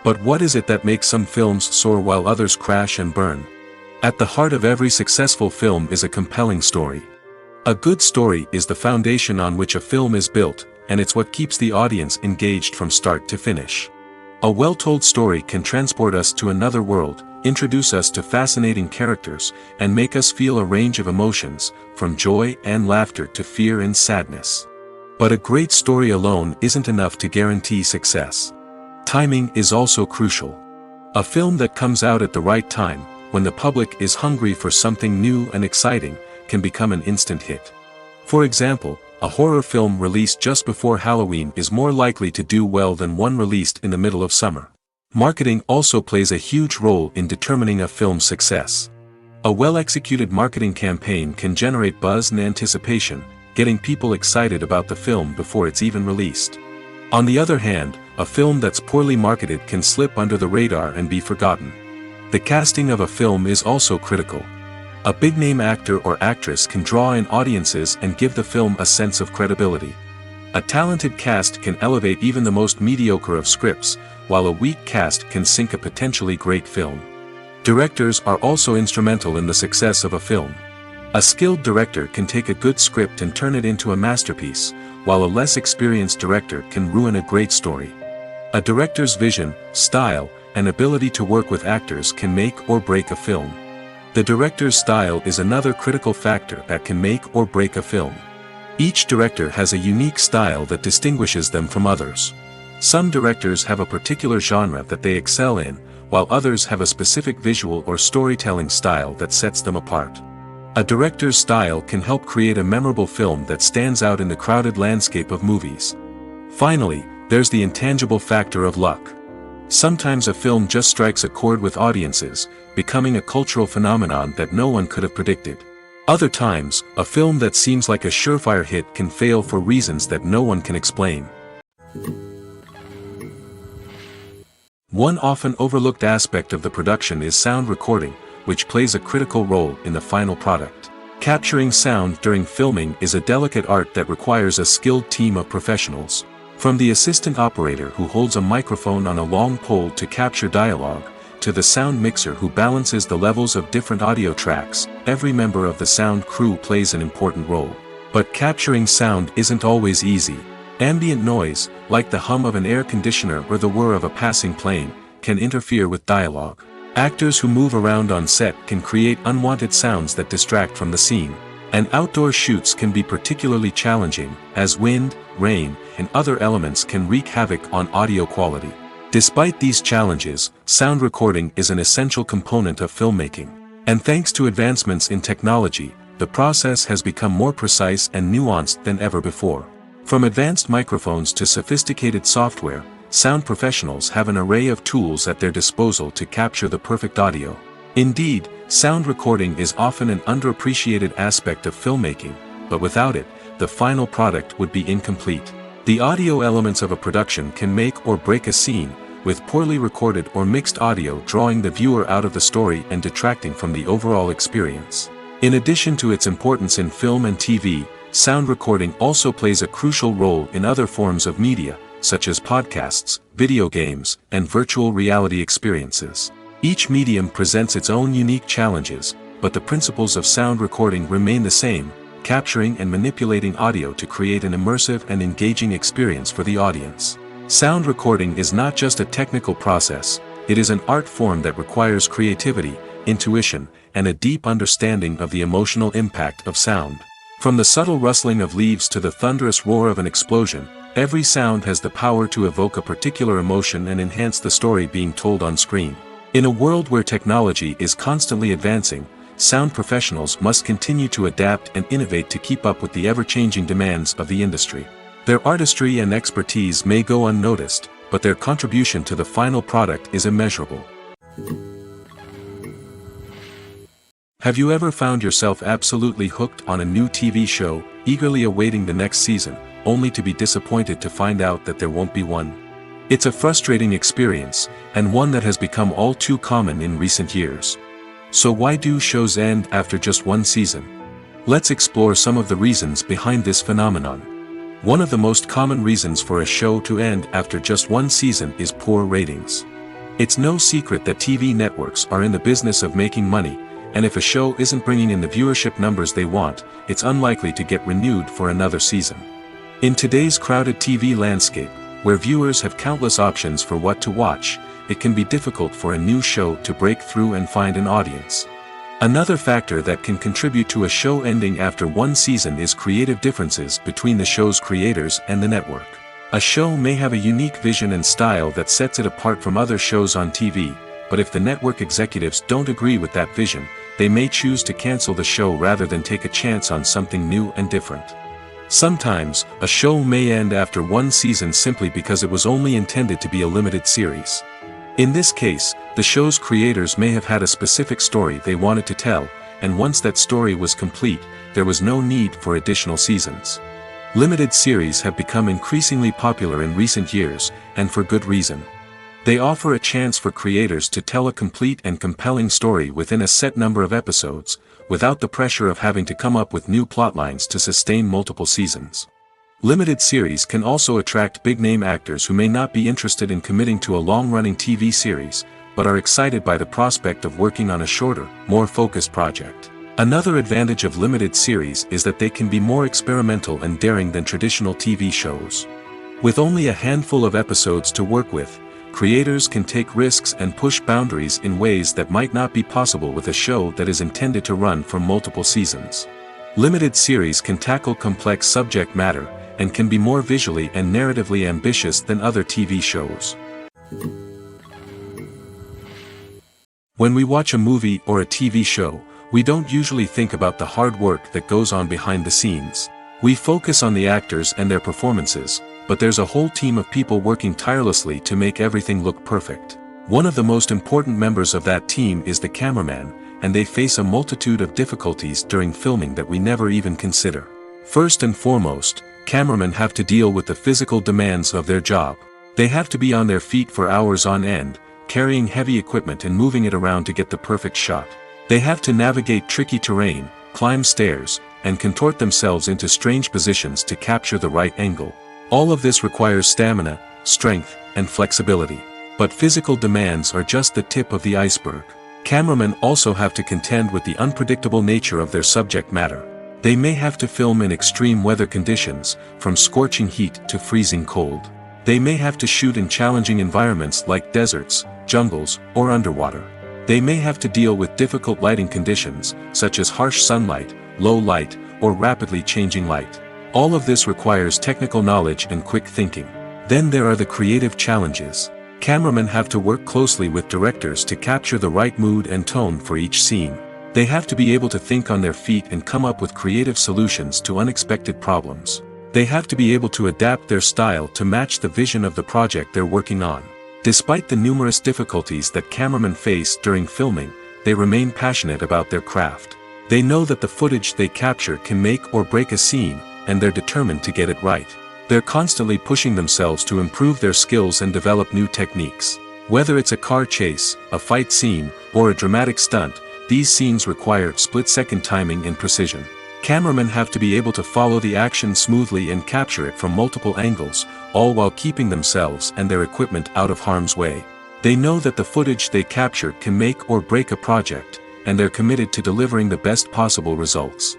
But what is it that makes some films soar while others crash and burn? At the heart of every successful film is a compelling story. A good story is the foundation on which a film is built, and it's what keeps the audience engaged from start to finish. A well-told story can transport us to another world, introduce us to fascinating characters, and make us feel a range of emotions, from joy and laughter to fear and sadness. But a great story alone isn't enough to guarantee success. Timing is also crucial. A film that comes out at the right time, when the public is hungry for something new and exciting, can become an instant hit. For example, a horror film released just before Halloween is more likely to do well than one released in the middle of summer. Marketing also plays a huge role in determining a film's success. A well-executed marketing campaign can generate buzz and anticipation, getting people excited about the film before it's even released. On the other hand, a film that's poorly marketed can slip under the radar and be forgotten. The casting of a film is also critical. A big-name actor or actress can draw in audiences and give the film a sense of credibility. A talented cast can elevate even the most mediocre of scripts, while a weak cast can sink a potentially great film. Directors are also instrumental in the success of a film. A skilled director can take a good script and turn it into a masterpiece, while a less experienced director can ruin a great story. A director's vision, style, and ability to work with actors can make or break a film. The director's style is another critical factor that can make or break a film. Each director has a unique style that distinguishes them from others. Some directors have a particular genre that they excel in, while others have a specific visual or storytelling style that sets them apart. A director's style can help create a memorable film that stands out in the crowded landscape of movies. Finally, there's the intangible factor of luck. Sometimes a film just strikes a chord with audiences, becoming a cultural phenomenon that no one could have predicted. Other times, a film that seems like a surefire hit can fail for reasons that no one can explain. One often overlooked aspect of the production is sound recording, which plays a critical role in the final product. Capturing sound during filming is a delicate art that requires a skilled team of professionals. From the assistant operator who holds a microphone on a long pole to capture dialogue, to the sound mixer who balances the levels of different audio tracks, every member of the sound crew plays an important role. But capturing sound isn't always easy. Ambient noise, like the hum of an air conditioner or the whir of a passing plane, can interfere with dialogue. Actors who move around on set can create unwanted sounds that distract from the scene. And outdoor shoots can be particularly challenging, as wind, rain, and other elements can wreak havoc on audio quality. Despite these challenges, sound recording is an essential component of filmmaking. And thanks to advancements in technology, the process has become more precise and nuanced than ever before. From advanced microphones to sophisticated software, sound professionals have an array of tools at their disposal to capture the perfect audio. Indeed, sound recording is often an underappreciated aspect of filmmaking, but without it, the final product would be incomplete. The audio elements of a production can make or break a scene, with poorly recorded or mixed audio drawing the viewer out of the story and detracting from the overall experience. In addition to its importance in film and TV, sound recording also plays a crucial role in other forms of media, such as podcasts, video games, and virtual reality experiences. Each medium presents its own unique challenges, but the principles of sound recording remain the same, capturing and manipulating audio to create an immersive and engaging experience for the audience. Sound recording is not just a technical process, it is an art form that requires creativity, intuition, and a deep understanding of the emotional impact of sound. From the subtle rustling of leaves to the thunderous roar of an explosion, every sound has the power to evoke a particular emotion and enhance the story being told on screen. In a world where technology is constantly advancing, sound professionals must continue to adapt and innovate to keep up with the ever-changing demands of the industry. Their artistry and expertise may go unnoticed, but their contribution to the final product is immeasurable. Have you ever found yourself absolutely hooked on a new TV show, eagerly awaiting the next season, only to be disappointed to find out that there won't be one? It's a frustrating experience, and one that has become all too common in recent years. So why do shows end after just one season? Let's explore some of the reasons behind this phenomenon. One of the most common reasons for a show to end after just one season is poor ratings. It's no secret that TV networks are in the business of making money, and if a show isn't bringing in the viewership numbers they want, it's unlikely to get renewed for another season. In today's crowded TV landscape, where viewers have countless options for what to watch, it can be difficult for a new show to break through and find an audience. Another factor that can contribute to a show ending after one season is creative differences between the show's creators and the network. A show may have a unique vision and style that sets it apart from other shows on TV, but if the network executives don't agree with that vision, they may choose to cancel the show rather than take a chance on something new and different. Sometimes, a show may end after one season simply because it was only intended to be a limited series. In this case, the show's creators may have had a specific story they wanted to tell, and once that story was complete, there was no need for additional seasons. Limited series have become increasingly popular in recent years, and for good reason. They offer a chance for creators to tell a complete and compelling story within a set number of episodes, without the pressure of having to come up with new plotlines to sustain multiple seasons. Limited series can also attract big-name actors who may not be interested in committing to a long-running TV series, but are excited by the prospect of working on a shorter, more focused project. Another advantage of limited series is that they can be more experimental and daring than traditional TV shows. With only a handful of episodes to work with, creators can take risks and push boundaries in ways that might not be possible with a show that is intended to run for multiple seasons. Limited series can tackle complex subject matter, and can be more visually and narratively ambitious than other TV shows. When we watch a movie or a TV show, we don't usually think about the hard work that goes on behind the scenes. We focus on the actors and their performances, but there's a whole team of people working tirelessly to make everything look perfect. One of the most important members of that team is the cameraman, and they face a multitude of difficulties during filming that we never even consider. First and foremost, cameramen have to deal with the physical demands of their job. They have to be on their feet for hours on end, carrying heavy equipment and moving it around to get the perfect shot. They have to navigate tricky terrain, climb stairs, and contort themselves into strange positions to capture the right angle. All of this requires stamina, strength, and flexibility. But physical demands are just the tip of the iceberg. Cameramen also have to contend with the unpredictable nature of their subject matter. They may have to film in extreme weather conditions, from scorching heat to freezing cold. They may have to shoot in challenging environments like deserts, jungles, or underwater. They may have to deal with difficult lighting conditions, such as harsh sunlight, low light, or rapidly changing light. All of this requires technical knowledge and quick thinking. Then there are the creative challenges. Cameramen have to work closely with directors to capture the right mood and tone for each scene. They have to be able to think on their feet and come up with creative solutions to unexpected problems. They have to be able to adapt their style to match the vision of the project they're working on. Despite the numerous difficulties that cameramen face during filming, they remain passionate about their craft. They know that the footage they capture can make or break a scene, and they're determined to get it right. They're constantly pushing themselves to improve their skills and develop new techniques. Whether it's a car chase, a fight scene, or a dramatic stunt, these scenes require split-second timing and precision. Cameramen have to be able to follow the action smoothly and capture it from multiple angles, all while keeping themselves and their equipment out of harm's way. They know that the footage they capture can make or break a project, and they're committed to delivering the best possible results.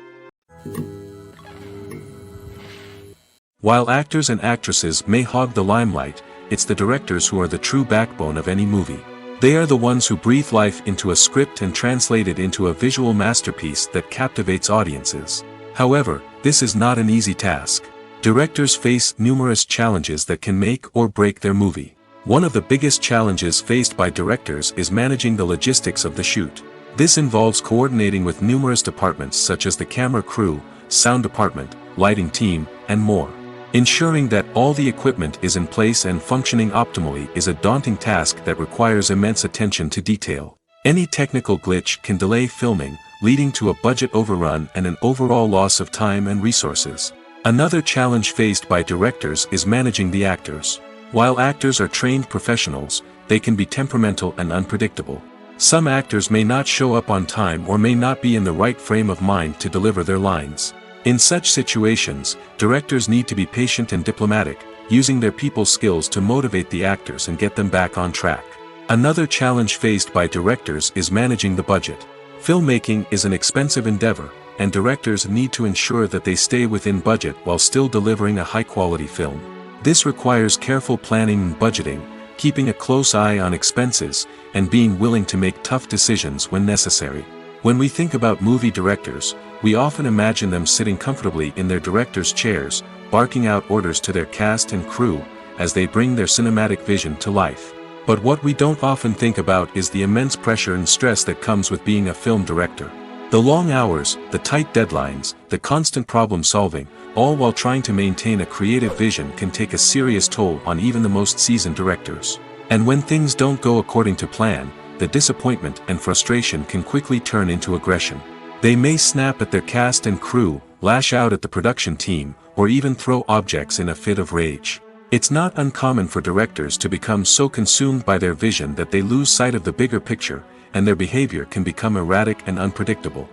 While actors and actresses may hog the limelight, it's the directors who are the true backbone of any movie. They are the ones who breathe life into a script and translate it into a visual masterpiece that captivates audiences. However, this is not an easy task. Directors face numerous challenges that can make or break their movie. One of the biggest challenges faced by directors is managing the logistics of the shoot. This involves coordinating with numerous departments such as the camera crew, sound department, lighting team, and more. Ensuring that all the equipment is in place and functioning optimally is a daunting task that requires immense attention to detail. Any technical glitch can delay filming, leading to a budget overrun and an overall loss of time and resources. Another challenge faced by directors is managing the actors. While actors are trained professionals, they can be temperamental and unpredictable. Some actors may not show up on time or may not be in the right frame of mind to deliver their lines. In such situations, directors need to be patient and diplomatic, using their people skills to motivate the actors and get them back on track. Another challenge faced by directors is managing the budget. Filmmaking is an expensive endeavor, and directors need to ensure that they stay within budget while still delivering a high-quality film. This requires careful planning and budgeting, keeping a close eye on expenses, and being willing to make tough decisions when necessary. When we think about movie directors, we often imagine them sitting comfortably in their director's chairs, barking out orders to their cast and crew, as they bring their cinematic vision to life. But what we don't often think about is the immense pressure and stress that comes with being a film director. The long hours, the tight deadlines, the constant problem solving, all while trying to maintain a creative vision can take a serious toll on even the most seasoned directors. And when things don't go according to plan, the disappointment and frustration can quickly turn into aggression. They may snap at their cast and crew, lash out at the production team, or even throw objects in a fit of rage. It's not uncommon for directors to become so consumed by their vision that they lose sight of the bigger picture, and their behavior can become erratic and unpredictable.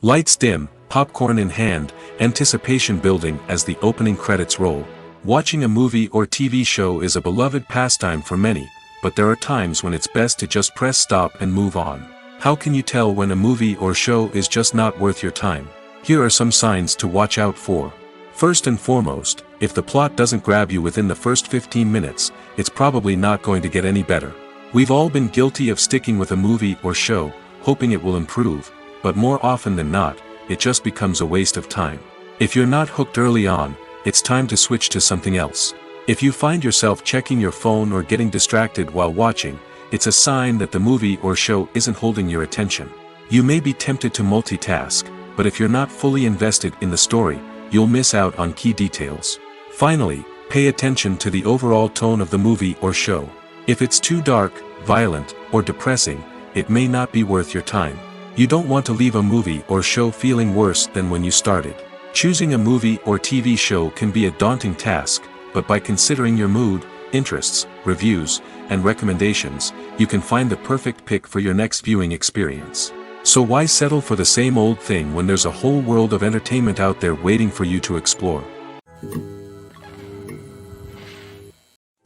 Lights dim, popcorn in hand, anticipation building as the opening credits roll. Watching a movie or TV show is a beloved pastime for many, but there are times when it's best to just press stop and move on. How can you tell when a movie or show is just not worth your time? Here are some signs to watch out for. First and foremost, if the plot doesn't grab you within the first 15 minutes, it's probably not going to get any better. We've all been guilty of sticking with a movie or show, hoping it will improve, but more often than not, it just becomes a waste of time. If you're not hooked early on, it's time to switch to something else. If you find yourself checking your phone or getting distracted while watching, it's a sign that the movie or show isn't holding your attention. You may be tempted to multitask, but if you're not fully invested in the story, you'll miss out on key details. Finally, pay attention to the overall tone of the movie or show. If it's too dark, violent, or depressing, it may not be worth your time. You don't want to leave a movie or show feeling worse than when you started. Choosing a movie or TV show can be a daunting task, but by considering your mood, interests, reviews, and recommendations, you can find the perfect pick for your next viewing experience. So why settle for the same old thing when there's a whole world of entertainment out there waiting for you to explore?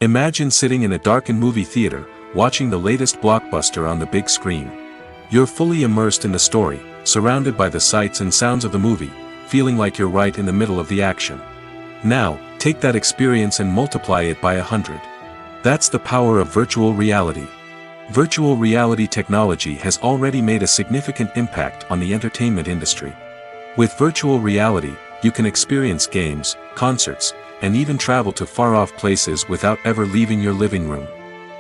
Imagine sitting in a darkened movie theater, watching the latest blockbuster on the big screen. You're fully immersed in the story, surrounded by the sights and sounds of the movie, feeling like you're right in the middle of the action. Now, take that experience and multiply it by 100. That's the power of virtual reality. Virtual reality technology has already made a significant impact on the entertainment industry. With virtual reality, you can experience games, concerts, and even travel to far-off places without ever leaving your living room.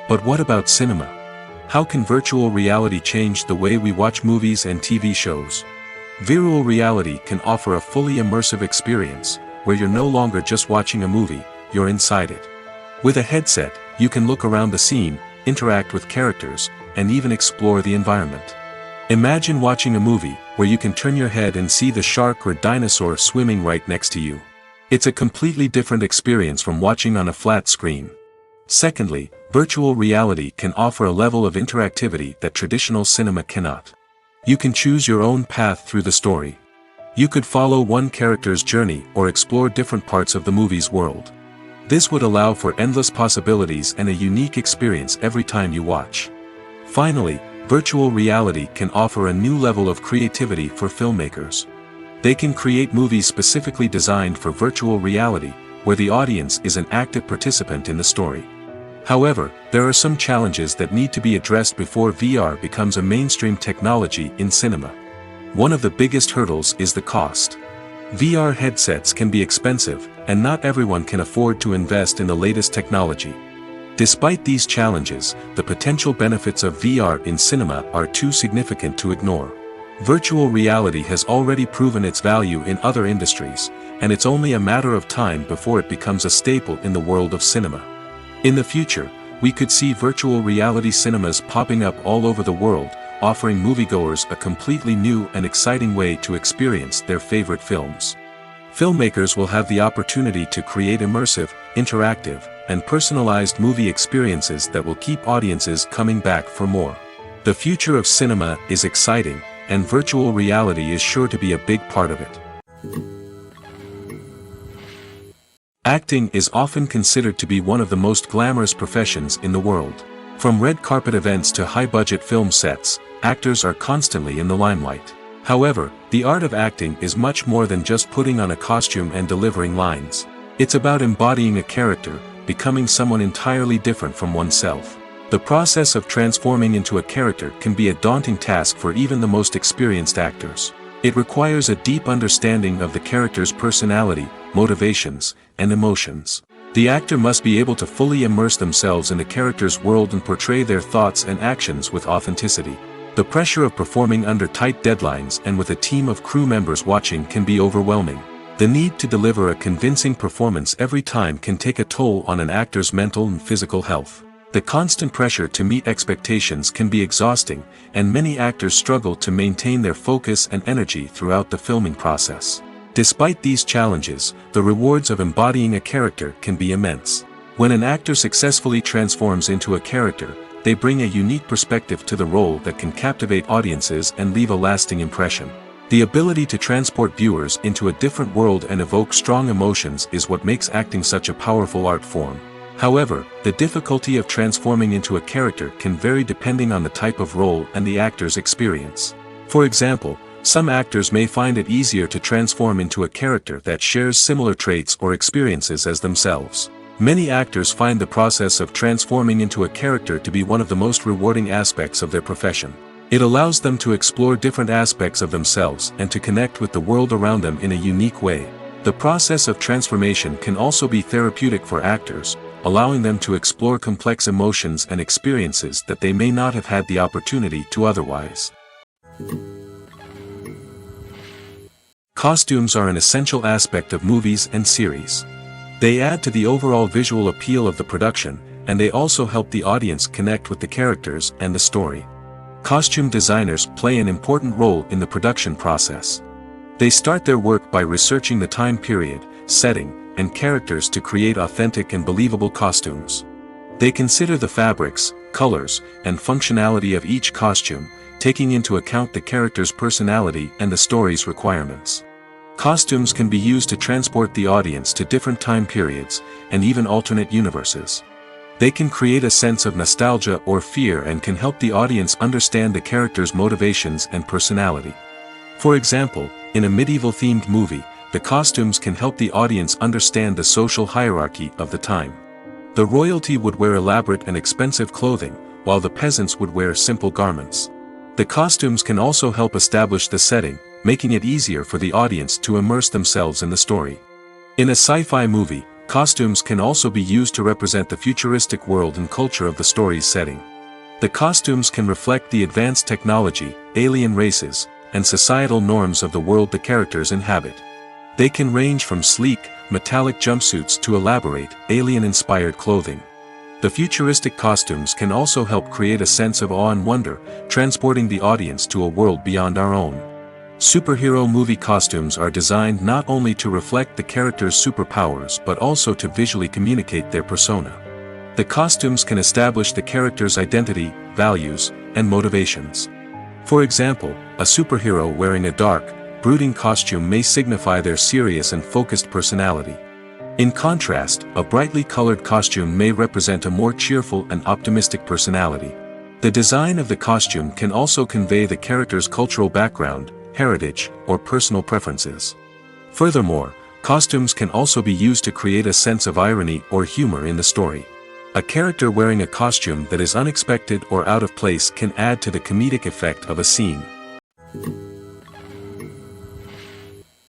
But what about cinema? How can virtual reality change the way we watch movies and TV shows? Virtual reality can offer a fully immersive experience, where you're no longer just watching a movie, you're inside it. With a headset, you can look around the scene, interact with characters, and even explore the environment. Imagine watching a movie, where you can turn your head and see the shark or dinosaur swimming right next to you. It's a completely different experience from watching on a flat screen. Secondly, virtual reality can offer a level of interactivity that traditional cinema cannot. You can choose your own path through the story. You could follow one character's journey or explore different parts of the movie's world. This would allow for endless possibilities and a unique experience every time you watch. Finally, virtual reality can offer a new level of creativity for filmmakers. They can create movies specifically designed for virtual reality, where the audience is an active participant in the story. However, there are some challenges that need to be addressed before VR becomes a mainstream technology in cinema. One of the biggest hurdles is the cost. VR headsets can be expensive, and not everyone can afford to invest in the latest technology. Despite these challenges, the potential benefits of VR in cinema are too significant to ignore. Virtual reality has already proven its value in other industries, and it's only a matter of time before it becomes a staple in the world of cinema. In the future, we could see virtual reality cinemas popping up all over the world, offering moviegoers a completely new and exciting way to experience their favorite films. Filmmakers will have the opportunity to create immersive, interactive, and personalized movie experiences that will keep audiences coming back for more. The future of cinema is exciting, and virtual reality is sure to be a big part of it. Acting is often considered to be one of the most glamorous professions in the world. From red carpet events to high-budget film sets, actors are constantly in the limelight. However, the art of acting is much more than just putting on a costume and delivering lines. It's about embodying a character, becoming someone entirely different from oneself. The process of transforming into a character can be a daunting task for even the most experienced actors. It requires a deep understanding of the character's personality, motivations, and emotions. The actor must be able to fully immerse themselves in the character's world and portray their thoughts and actions with authenticity. The pressure of performing under tight deadlines and with a team of crew members watching can be overwhelming. The need to deliver a convincing performance every time can take a toll on an actor's mental and physical health. The constant pressure to meet expectations can be exhausting, and many actors struggle to maintain their focus and energy throughout the filming process. Despite these challenges, the rewards of embodying a character can be immense. When an actor successfully transforms into a character, they bring a unique perspective to the role that can captivate audiences and leave a lasting impression. The ability to transport viewers into a different world and evoke strong emotions is what makes acting such a powerful art form. However, the difficulty of transforming into a character can vary depending on the type of role and the actor's experience. For example, some actors may find it easier to transform into a character that shares similar traits or experiences as themselves. Many actors find the process of transforming into a character to be one of the most rewarding aspects of their profession. It allows them to explore different aspects of themselves and to connect with the world around them in a unique way. The process of transformation can also be therapeutic for actors, allowing them to explore complex emotions and experiences that they may not have had the opportunity to otherwise. Costumes are an essential aspect of movies and series. They add to the overall visual appeal of the production, and they also help the audience connect with the characters and the story. Costume designers play an important role in the production process. They start their work by researching the time period, setting, and characters to create authentic and believable costumes. They consider the fabrics, colors, and functionality of each costume, taking into account the character's personality and the story's requirements. Costumes can be used to transport the audience to different time periods, and even alternate universes. They can create a sense of nostalgia or fear and can help the audience understand the character's motivations and personality. For example, in a medieval-themed movie, the costumes can help the audience understand the social hierarchy of the time. The royalty would wear elaborate and expensive clothing, while the peasants would wear simple garments. The costumes can also help establish the setting, making it easier for the audience to immerse themselves in the story. In a sci-fi movie, costumes can also be used to represent the futuristic world and culture of the story's setting. The costumes can reflect the advanced technology, alien races, and societal norms of the world the characters inhabit. They can range from sleek, metallic jumpsuits to elaborate, alien-inspired clothing. The futuristic costumes can also help create a sense of awe and wonder, transporting the audience to a world beyond our own. Superhero movie costumes are designed not only to reflect the character's superpowers but also to visually communicate their persona. The costumes can establish the character's identity, values, and motivations. For example, a superhero wearing a dark, brooding costume may signify their serious and focused personality. In contrast, a brightly colored costume may represent a more cheerful and optimistic personality. The design of the costume can also convey the character's cultural background, heritage, or personal preferences. Furthermore, costumes can also be used to create a sense of irony or humor in the story. A character wearing a costume that is unexpected or out of place can add to the comedic effect of a scene.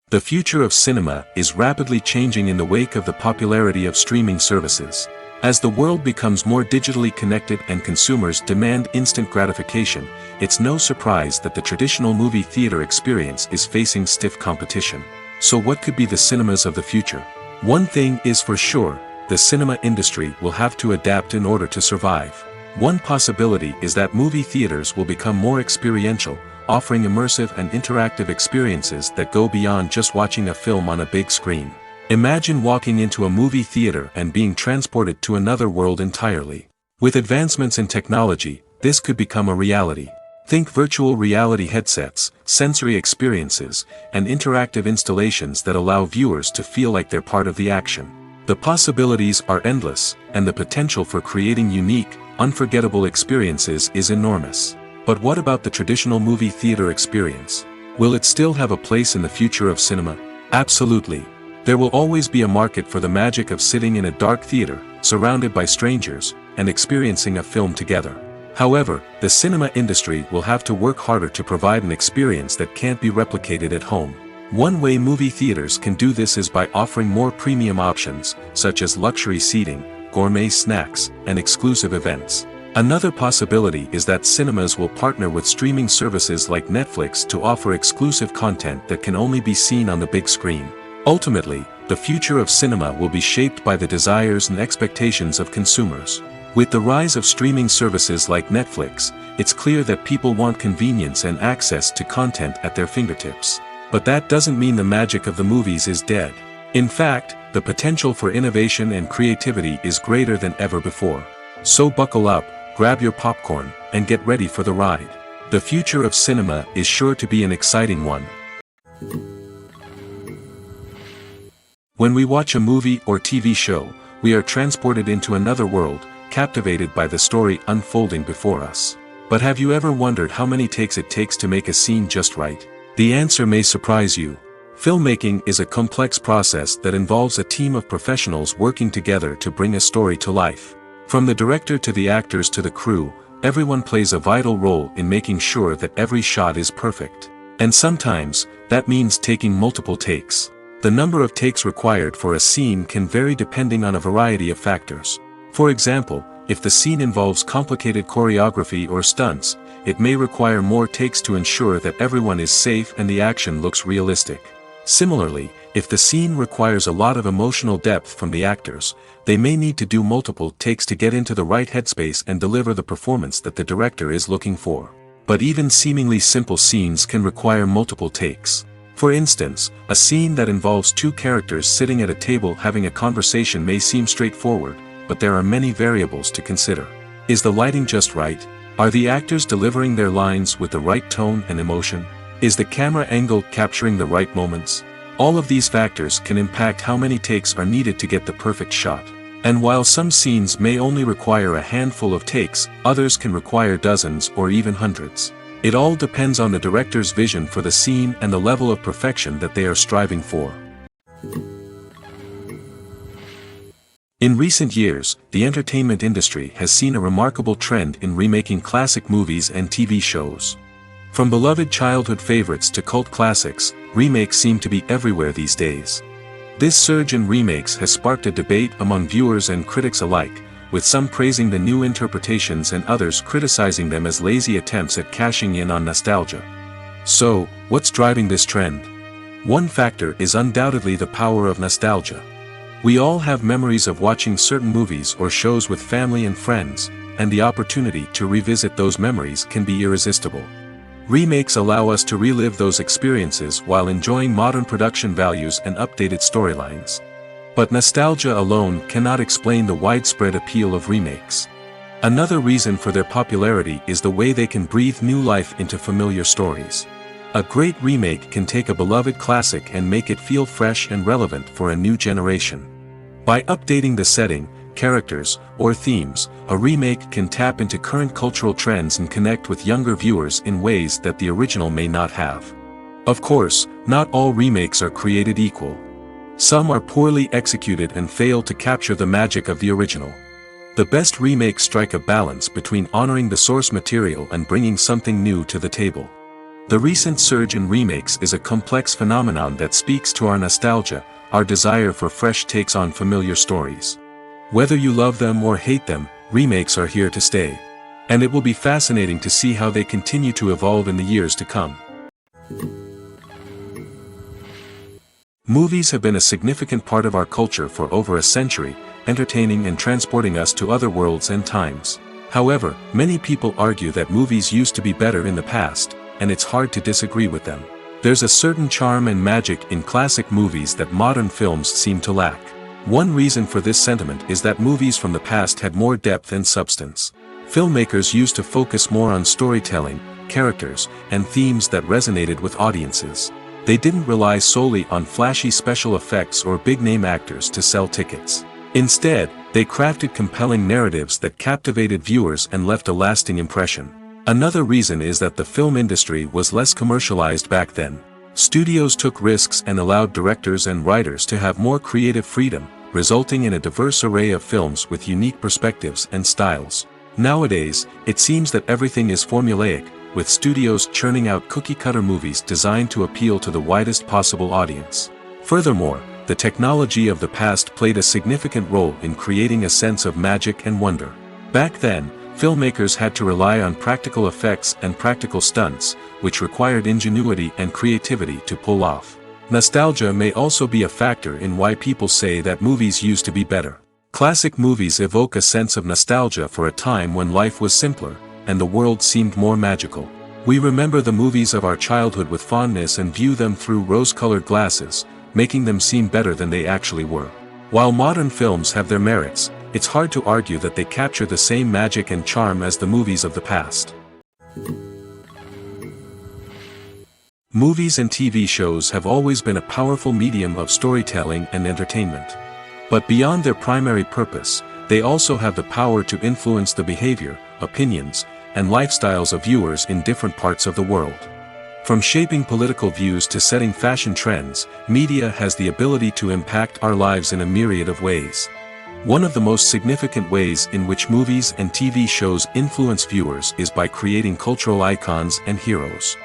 The future of cinema is rapidly changing in the wake of the popularity of streaming services. As the world becomes more digitally connected and consumers demand instant gratification, it's no surprise that the traditional movie theater experience is facing stiff competition. So what could be the cinemas of the future? One thing is for sure, the cinema industry will have to adapt in order to survive. One possibility is that movie theaters will become more experiential, offering immersive and interactive experiences that go beyond just watching a film on a big screen. Imagine walking into a movie theater and being transported to another world entirely. With advancements in technology, this could become a reality. Think virtual reality headsets, sensory experiences, and interactive installations that allow viewers to feel like they're part of the action. The possibilities are endless, and the potential for creating unique, unforgettable experiences is enormous. But what about the traditional movie theater experience? Will it still have a place in the future of cinema? Absolutely. There will always be a market for the magic of sitting in a dark theater, surrounded by strangers, and experiencing a film together. However, the cinema industry will have to work harder to provide an experience that can't be replicated at home. One way movie theaters can do this is by offering more premium options, such as luxury seating, gourmet snacks, and exclusive events. Another possibility is that cinemas will partner with streaming services like Netflix to offer exclusive content that can only be seen on the big screen. Ultimately, the future of cinema will be shaped by the desires and expectations of consumers. With the rise of streaming services like Netflix, it's clear that people want convenience and access to content at their fingertips. But that doesn't mean the magic of the movies is dead. In fact, the potential for innovation and creativity is greater than ever before. So buckle up, grab your popcorn, and get ready for the ride. The future of cinema is sure to be an exciting one. When we watch a movie or TV show, we are transported into another world, captivated by the story unfolding before us. But have you ever wondered how many takes it takes to make a scene just right? The answer may surprise you. Filmmaking is a complex process that involves a team of professionals working together to bring a story to life. From the director to the actors to the crew, everyone plays a vital role in making sure that every shot is perfect. And sometimes, that means taking multiple takes. The number of takes required for a scene can vary depending on a variety of factors. For example, if the scene involves complicated choreography or stunts, it may require more takes to ensure that everyone is safe and the action looks realistic. Similarly, if the scene requires a lot of emotional depth from the actors, they may need to do multiple takes to get into the right headspace and deliver the performance that the director is looking for. But even seemingly simple scenes can require multiple takes. For instance, a scene that involves two characters sitting at a table having a conversation may seem straightforward, but there are many variables to consider. Is the lighting just right? Are the actors delivering their lines with the right tone and emotion? Is the camera angle capturing the right moments? All of these factors can impact how many takes are needed to get the perfect shot. And while some scenes may only require a handful of takes, others can require dozens or even hundreds. It all depends on the director's vision for the scene and the level of perfection that they are striving for. In recent years, the entertainment industry has seen a remarkable trend in remaking classic movies and TV shows. From beloved childhood favorites to cult classics, remakes seem to be everywhere these days. This surge in remakes has sparked a debate among viewers and critics alike, with some praising the new interpretations and others criticizing them as lazy attempts at cashing in on nostalgia. So, what's driving this trend? One factor is undoubtedly the power of nostalgia. We all have memories of watching certain movies or shows with family and friends, and the opportunity to revisit those memories can be irresistible. Remakes allow us to relive those experiences while enjoying modern production values and updated storylines. But nostalgia alone cannot explain the widespread appeal of remakes. Another reason for their popularity is the way they can breathe new life into familiar stories. A great remake can take a beloved classic and make it feel fresh and relevant for a new generation. By updating the setting, characters, or themes, a remake can tap into current cultural trends and connect with younger viewers in ways that the original may not have. Of course, not all remakes are created equal. Some are poorly executed and fail to capture the magic of the original. The best remakes strike a balance between honoring the source material and bringing something new to the table. The recent surge in remakes is a complex phenomenon that speaks to our nostalgia, our desire for fresh takes on familiar stories. Whether you love them or hate them, remakes are here to stay. And it will be fascinating to see how they continue to evolve in the years to come. Movies have been a significant part of our culture for over a century, entertaining and transporting us to other worlds and times. However, many people argue that movies used to be better in the past, and it's hard to disagree with them. There's a certain charm and magic in classic movies that modern films seem to lack. One reason for this sentiment is that movies from the past had more depth and substance. Filmmakers used to focus more on storytelling, characters, and themes that resonated with audiences. They didn't rely solely on flashy special effects or big-name actors to sell tickets. Instead, they crafted compelling narratives that captivated viewers and left a lasting impression. Another reason is that the film industry was less commercialized back then. Studios took risks and allowed directors and writers to have more creative freedom, resulting in a diverse array of films with unique perspectives and styles. Nowadays, it seems that everything is formulaic, with studios churning out cookie-cutter movies designed to appeal to the widest possible audience. Furthermore, the technology of the past played a significant role in creating a sense of magic and wonder. Back then, filmmakers had to rely on practical effects and practical stunts, which required ingenuity and creativity to pull off. Nostalgia may also be a factor in why people say that movies used to be better. Classic movies evoke a sense of nostalgia for a time when life was simpler, and the world seemed more magical. We remember the movies of our childhood with fondness and view them through rose-colored glasses, making them seem better than they actually were. While modern films have their merits, it's hard to argue that they capture the same magic and charm as the movies of the past. Movies and TV shows have always been a powerful medium of storytelling and entertainment. But beyond their primary purpose, they also have the power to influence the behavior, opinions, and lifestyles of viewers in different parts of the world. From shaping political views to setting fashion trends, media has the ability to impact our lives in a myriad of ways. One of the most significant ways in which movies and TV shows influence viewers is by creating cultural icons and heroes.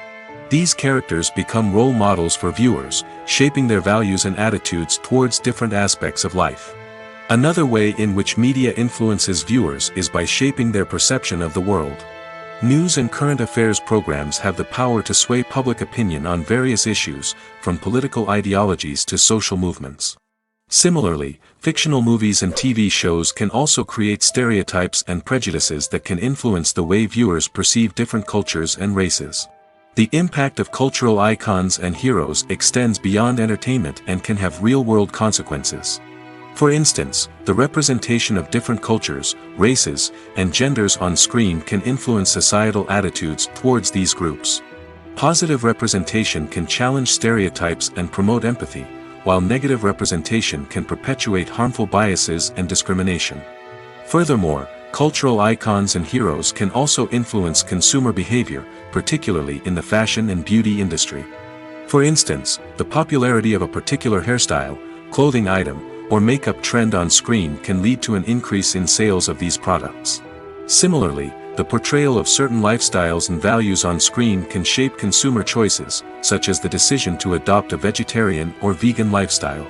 These characters become role models for viewers, shaping their values and attitudes towards different aspects of life. Another way in which media influences viewers is by shaping their perception of the world. News and current affairs programs have the power to sway public opinion on various issues, from political ideologies to social movements. Similarly, fictional movies and TV shows can also create stereotypes and prejudices that can influence the way viewers perceive different cultures and races. The impact of cultural icons and heroes extends beyond entertainment and can have real-world consequences. For instance, the representation of different cultures, races, and genders on screen can influence societal attitudes towards these groups. Positive representation can challenge stereotypes and promote empathy, while negative representation can perpetuate harmful biases and discrimination. Furthermore, cultural icons and heroes can also influence consumer behavior, particularly in the fashion and beauty industry. For instance, the popularity of a particular hairstyle, clothing item, or makeup trend on screen can lead to an increase in sales of these products. Similarly, the portrayal of certain lifestyles and values on screen can shape consumer choices, such as the decision to adopt a vegetarian or vegan lifestyle.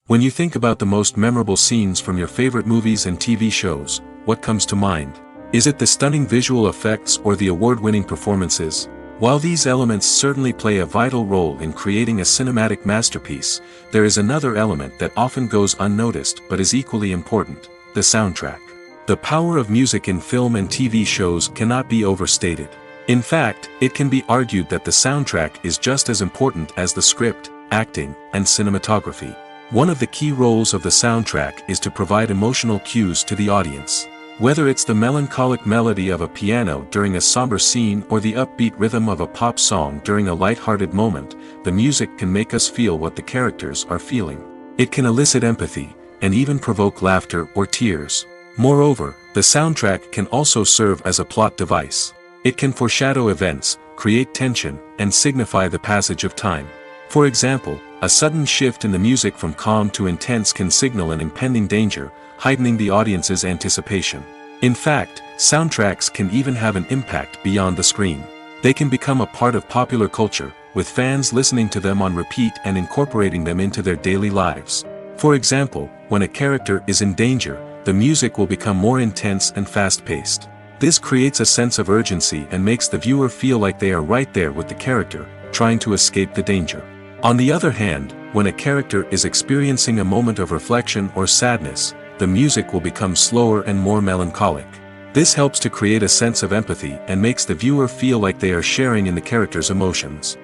When you think about the most memorable scenes from your favorite movies and TV shows, what comes to mind? Is it the stunning visual effects or the award-winning performances? While these elements certainly play a vital role in creating a cinematic masterpiece, there is another element that often goes unnoticed but is equally important: the soundtrack. The power of music in film and TV shows cannot be overstated. In fact, it can be argued that the soundtrack is just as important as the script, acting, and cinematography. One of the key roles of the soundtrack is to provide emotional cues to the audience. Whether it's the melancholic melody of a piano during a somber scene or the upbeat rhythm of a pop song during a light-hearted moment, the music can make us feel what the characters are feeling. It can elicit empathy, and even provoke laughter or tears. Moreover, the soundtrack can also serve as a plot device. It can foreshadow events, create tension, and signify the passage of time. For example, a sudden shift in the music from calm to intense can signal an impending danger, heightening the audience's anticipation. In fact, soundtracks can even have an impact beyond the screen. They can become a part of popular culture, with fans listening to them on repeat and incorporating them into their daily lives. For example, when a character is in danger, the music will become more intense and fast-paced. This creates a sense of urgency and makes the viewer feel like they are right there with the character, trying to escape the danger. On the other hand, when a character is experiencing a moment of reflection or sadness, the music will become slower and more melancholic. This helps to create a sense of empathy and makes the viewer feel like they are sharing in the character's emotions.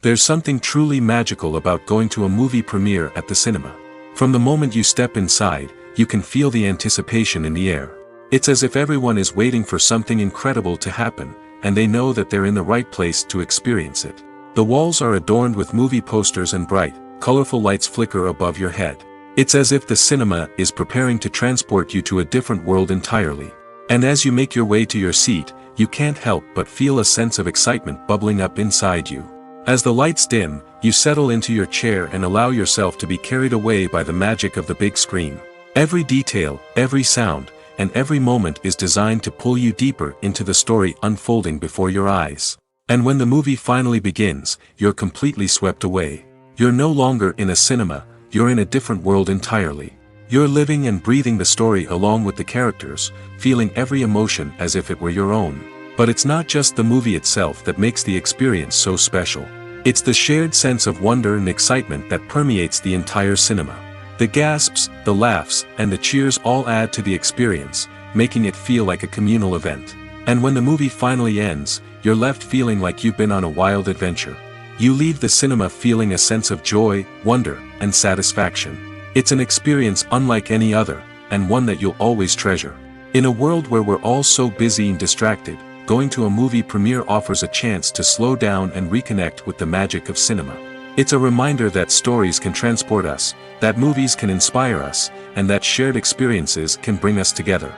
There's something truly magical about going to a movie premiere at the cinema. From the moment you step inside, you can feel the anticipation in the air. It's as if everyone is waiting for something incredible to happen, and they know that they're in the right place to experience it. The walls are adorned with movie posters and bright, colorful lights flicker above your head. It's as if the cinema is preparing to transport you to a different world entirely. And as you make your way to your seat, you can't help but feel a sense of excitement bubbling up inside you. As the lights dim, you settle into your chair and allow yourself to be carried away by the magic of the big screen. Every detail, every sound, and every moment is designed to pull you deeper into the story unfolding before your eyes. And when the movie finally begins, you're completely swept away. You're no longer in a cinema, you're in a different world entirely. You're living and breathing the story along with the characters, feeling every emotion as if it were your own. But it's not just the movie itself that makes the experience so special. It's the shared sense of wonder and excitement that permeates the entire cinema. The gasps, the laughs, and the cheers all add to the experience, making it feel like a communal event. And when the movie finally ends, you're left feeling like you've been on a wild adventure. You leave the cinema feeling a sense of joy, wonder, and satisfaction. It's an experience unlike any other, and one that you'll always treasure. In a world where we're all so busy and distracted, going to a movie premiere offers a chance to slow down and reconnect with the magic of cinema. It's a reminder that stories can transport us, that movies can inspire us, and that shared experiences can bring us together.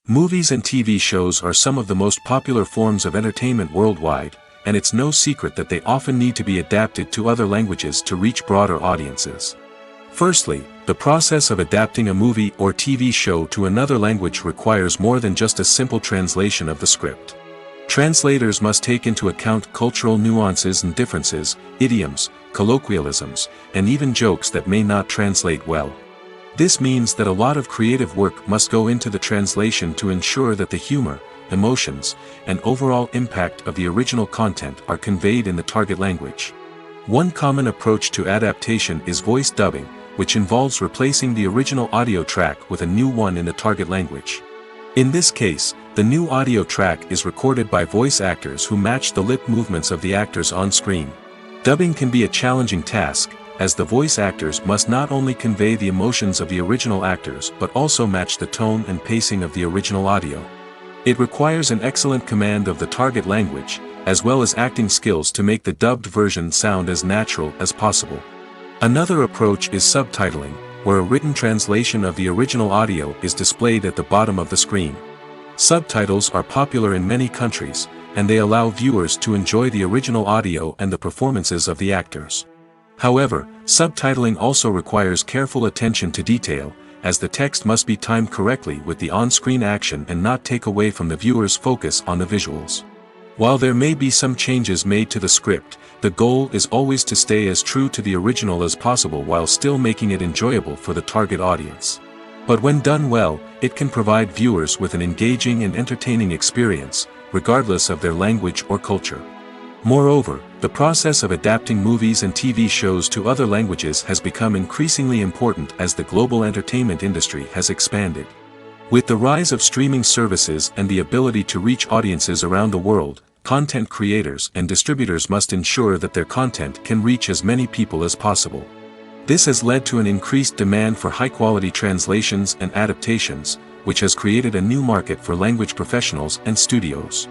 Movies and TV shows are some of the most popular forms of entertainment worldwide, and it's no secret that they often need to be adapted to other languages to reach broader audiences. Firstly, the process of adapting a movie or TV show to another language requires more than just a simple translation of the script. Translators must take into account cultural nuances and differences, idioms, colloquialisms, and even jokes that may not translate well. This means that a lot of creative work must go into the translation to ensure that the humor, emotions, and overall impact of the original content are conveyed in the target language. One common approach to adaptation is voice dubbing, which involves replacing the original audio track with a new one in the target language. In this case, the new audio track is recorded by voice actors who match the lip movements of the actors on screen. Dubbing can be a challenging task, as the voice actors must not only convey the emotions of the original actors but also match the tone and pacing of the original audio. It requires an excellent command of the target language, as well as acting skills to make the dubbed version sound as natural as possible. Another approach is subtitling, where a written translation of the original audio is displayed at the bottom of the screen. Subtitles are popular in many countries, and they allow viewers to enjoy the original audio and the performances of the actors. However, subtitling also requires careful attention to detail, as the text must be timed correctly with the on-screen action and not take away from the viewer's focus on the visuals. While there may be some changes made to the script, the goal is always to stay as true to the original as possible while still making it enjoyable for the target audience. But when done well, it can provide viewers with an engaging and entertaining experience, regardless of their language or culture. Moreover, the process of adapting movies and TV shows to other languages has become increasingly important as the global entertainment industry has expanded. With the rise of streaming services and the ability to reach audiences around the world, content creators and distributors must ensure that their content can reach as many people as possible. This has led to an increased demand for high-quality translations and adaptations, which has created a new market for language professionals and studios.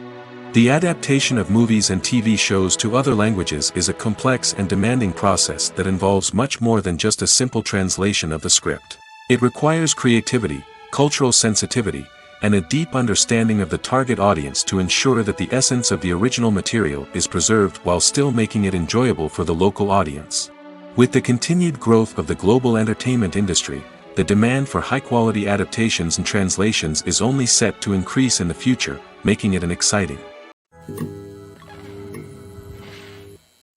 The adaptation of movies and TV shows to other languages is a complex and demanding process that involves much more than just a simple translation of the script. It requires creativity, cultural sensitivity, and a deep understanding of the target audience to ensure that the essence of the original material is preserved while still making it enjoyable for the local audience. With the continued growth of the global entertainment industry, the demand for high-quality adaptations and translations is only set to increase in the future, making it an exciting.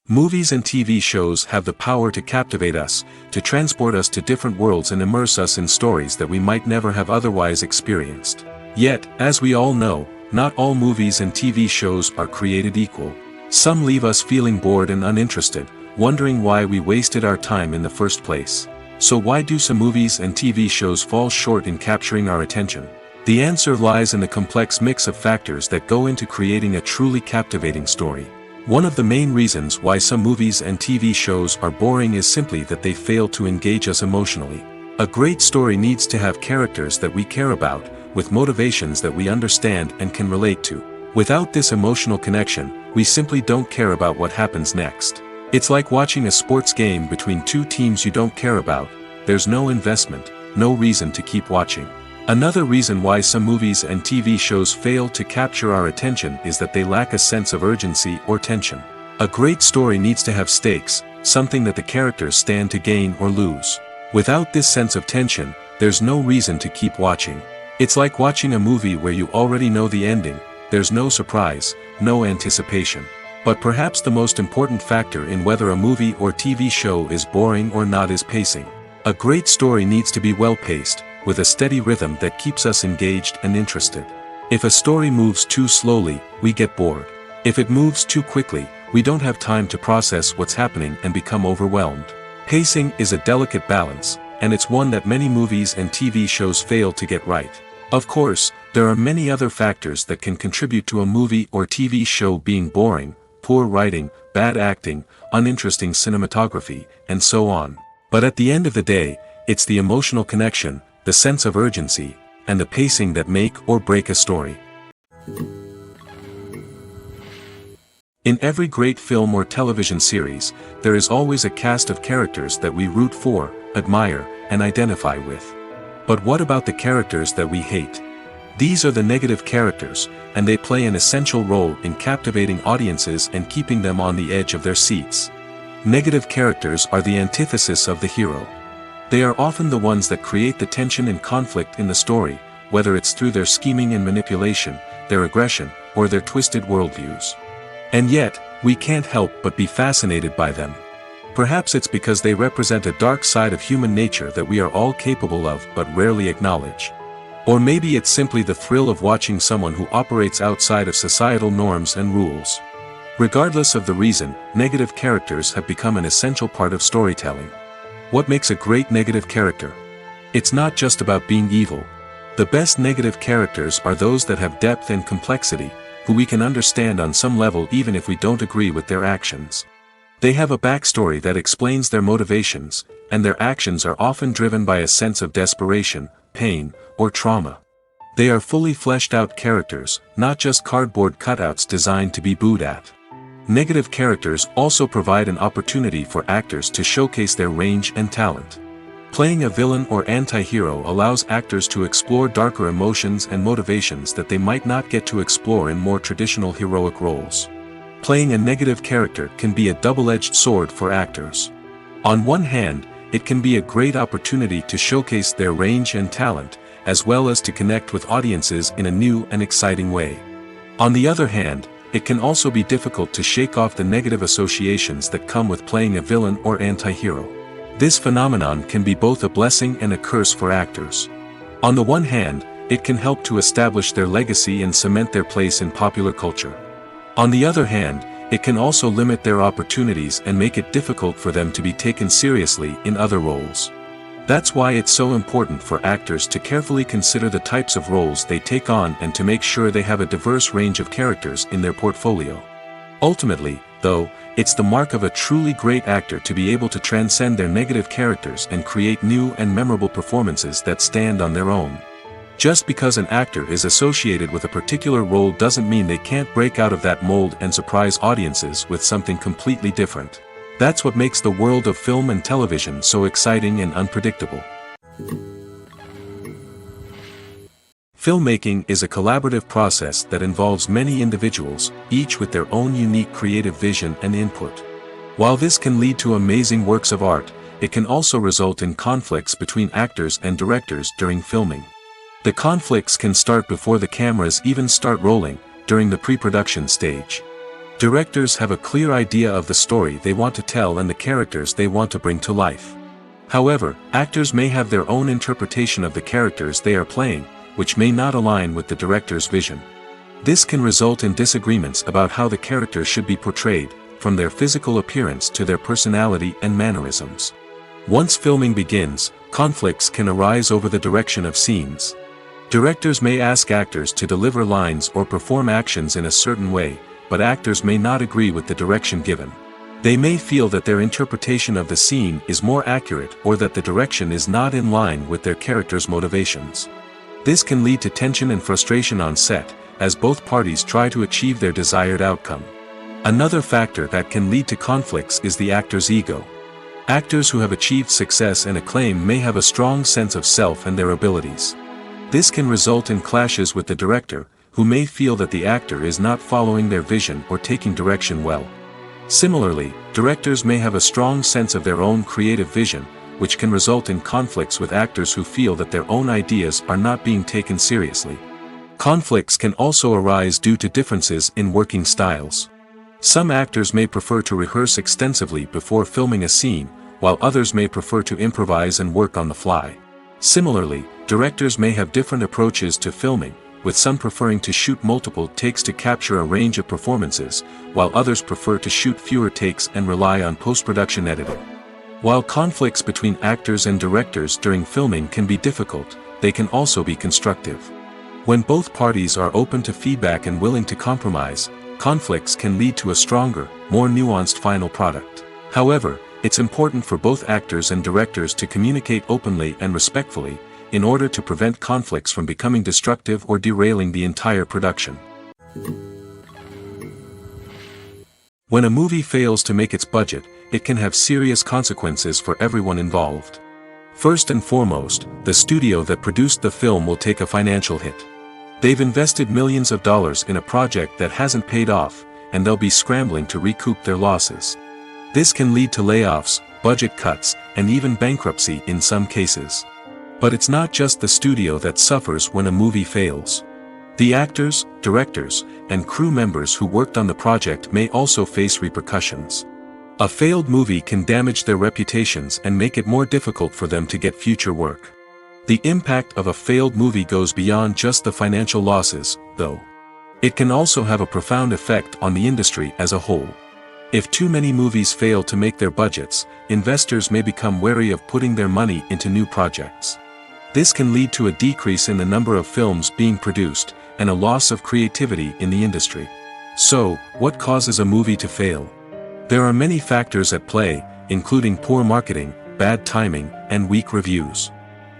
Movies and TV shows have the power to captivate us, to transport us to different worlds and immerse us in stories that we might never have otherwise experienced. Yet, as we all know, not all movies and TV shows are created equal. Some leave us feeling bored and uninterested, wondering why we wasted our time in the first place. So why do some movies and TV shows fall short in capturing our attention? The answer lies in the complex mix of factors that go into creating a truly captivating story. One of the main reasons why some movies and TV shows are boring is simply that they fail to engage us emotionally. A great story needs to have characters that we care about, with motivations that we understand and can relate to. Without this emotional connection, we simply don't care about what happens next. It's like watching a sports game between two teams you don't care about. There's no investment, no reason to keep watching. Another reason why some movies and TV shows fail to capture our attention is that they lack a sense of urgency or tension. A great story needs to have stakes, something that the characters stand to gain or lose. Without this sense of tension, there's no reason to keep watching. It's like watching a movie where you already know the ending, there's no surprise, no anticipation. But perhaps the most important factor in whether a movie or TV show is boring or not is pacing. A great story needs to be well-paced, with a steady rhythm that keeps us engaged and interested. If a story moves too slowly, we get bored. If it moves too quickly, we don't have time to process what's happening and become overwhelmed. Pacing is a delicate balance, and it's one that many movies and TV shows fail to get right. Of course, there are many other factors that can contribute to a movie or TV show being boring: poor writing, bad acting, uninteresting cinematography, and so on. But at the end of the day, it's the emotional connection, the sense of urgency, and the pacing that make or break a story. In every great film or television series, there is always a cast of characters that we root for, admire, and identify with. But what about the characters that we hate? These are the negative characters, and they play an essential role in captivating audiences and keeping them on the edge of their seats. Negative characters are the antithesis of the hero. They are often the ones that create the tension and conflict in the story, whether it's through their scheming and manipulation, their aggression, or their twisted worldviews. And yet, we can't help but be fascinated by them. Perhaps it's because they represent a dark side of human nature that we are all capable of but rarely acknowledge. Or maybe it's simply the thrill of watching someone who operates outside of societal norms and rules. Regardless of the reason, negative characters have become an essential part of storytelling. What makes a great negative character? It's not just about being evil. The best negative characters are those that have depth and complexity, who we can understand on some level even if we don't agree with their actions. They have a backstory that explains their motivations, and their actions are often driven by a sense of desperation, pain, or trauma. They are fully fleshed out characters, not just cardboard cutouts designed to be booed at. Negative characters also provide an opportunity for actors to showcase their range and talent. Playing a villain or anti-hero allows actors to explore darker emotions and motivations that they might not get to explore in more traditional heroic roles. Playing a negative character can be a double-edged sword for actors. On one hand, it can be a great opportunity to showcase their range and talent, as well as to connect with audiences in a new and exciting way. On the other hand, it can also be difficult to shake off the negative associations that come with playing a villain or anti-hero. This phenomenon can be both a blessing and a curse for actors. On the one hand, it can help to establish their legacy and cement their place in popular culture. On the other hand, it can also limit their opportunities and make it difficult for them to be taken seriously in other roles. That's why it's so important for actors to carefully consider the types of roles they take on and to make sure they have a diverse range of characters in their portfolio. Ultimately, though, it's the mark of a truly great actor to be able to transcend their negative characters and create new and memorable performances that stand on their own. Just because an actor is associated with a particular role doesn't mean they can't break out of that mold and surprise audiences with something completely different. That's what makes the world of film and television so exciting and unpredictable. Filmmaking is a collaborative process that involves many individuals, each with their own unique creative vision and input. While this can lead to amazing works of art, it can also result in conflicts between actors and directors during filming. The conflicts can start before the cameras even start rolling, during the pre-production stage. Directors have a clear idea of the story they want to tell and the characters they want to bring to life. However, actors may have their own interpretation of the characters they are playing, which may not align with the director's vision. This can result in disagreements about how the characters should be portrayed, from their physical appearance to their personality and mannerisms. Once filming begins, conflicts can arise over the direction of scenes. Directors may ask actors to deliver lines or perform actions in a certain way, but actors may not agree with the direction given. They may feel that their interpretation of the scene is more accurate or that the direction is not in line with their character's motivations. This can lead to tension and frustration on set, as both parties try to achieve their desired outcome. Another factor that can lead to conflicts is the actor's ego. Actors who have achieved success and acclaim may have a strong sense of self and their abilities. This can result in clashes with the director, who may feel that the actor is not following their vision or taking direction well. Similarly, directors may have a strong sense of their own creative vision, which can result in conflicts with actors who feel that their own ideas are not being taken seriously. Conflicts can also arise due to differences in working styles. Some actors may prefer to rehearse extensively before filming a scene, while others may prefer to improvise and work on the fly. Similarly, directors may have different approaches to filming, with some preferring to shoot multiple takes to capture a range of performances, while others prefer to shoot fewer takes and rely on post-production editing. While conflicts between actors and directors during filming can be difficult, they can also be constructive. When both parties are open to feedback and willing to compromise, conflicts can lead to a stronger, more nuanced final product. However, it's important for both actors and directors to communicate openly and respectfully, in order to prevent conflicts from becoming destructive or derailing the entire production. When a movie fails to make its budget, it can have serious consequences for everyone involved. First and foremost, the studio that produced the film will take a financial hit. They've invested millions of dollars in a project that hasn't paid off, and they'll be scrambling to recoup their losses. This can lead to layoffs, budget cuts, and even bankruptcy in some cases. But it's not just the studio that suffers when a movie fails. The actors, directors, and crew members who worked on the project may also face repercussions. A failed movie can damage their reputations and make it more difficult for them to get future work. The impact of a failed movie goes beyond just the financial losses, though. It can also have a profound effect on the industry as a whole. If too many movies fail to make their budgets, investors may become wary of putting their money into new projects. This can lead to a decrease in the number of films being produced, and a loss of creativity in the industry. So, what causes a movie to fail? There are many factors at play, including poor marketing, bad timing, and weak reviews.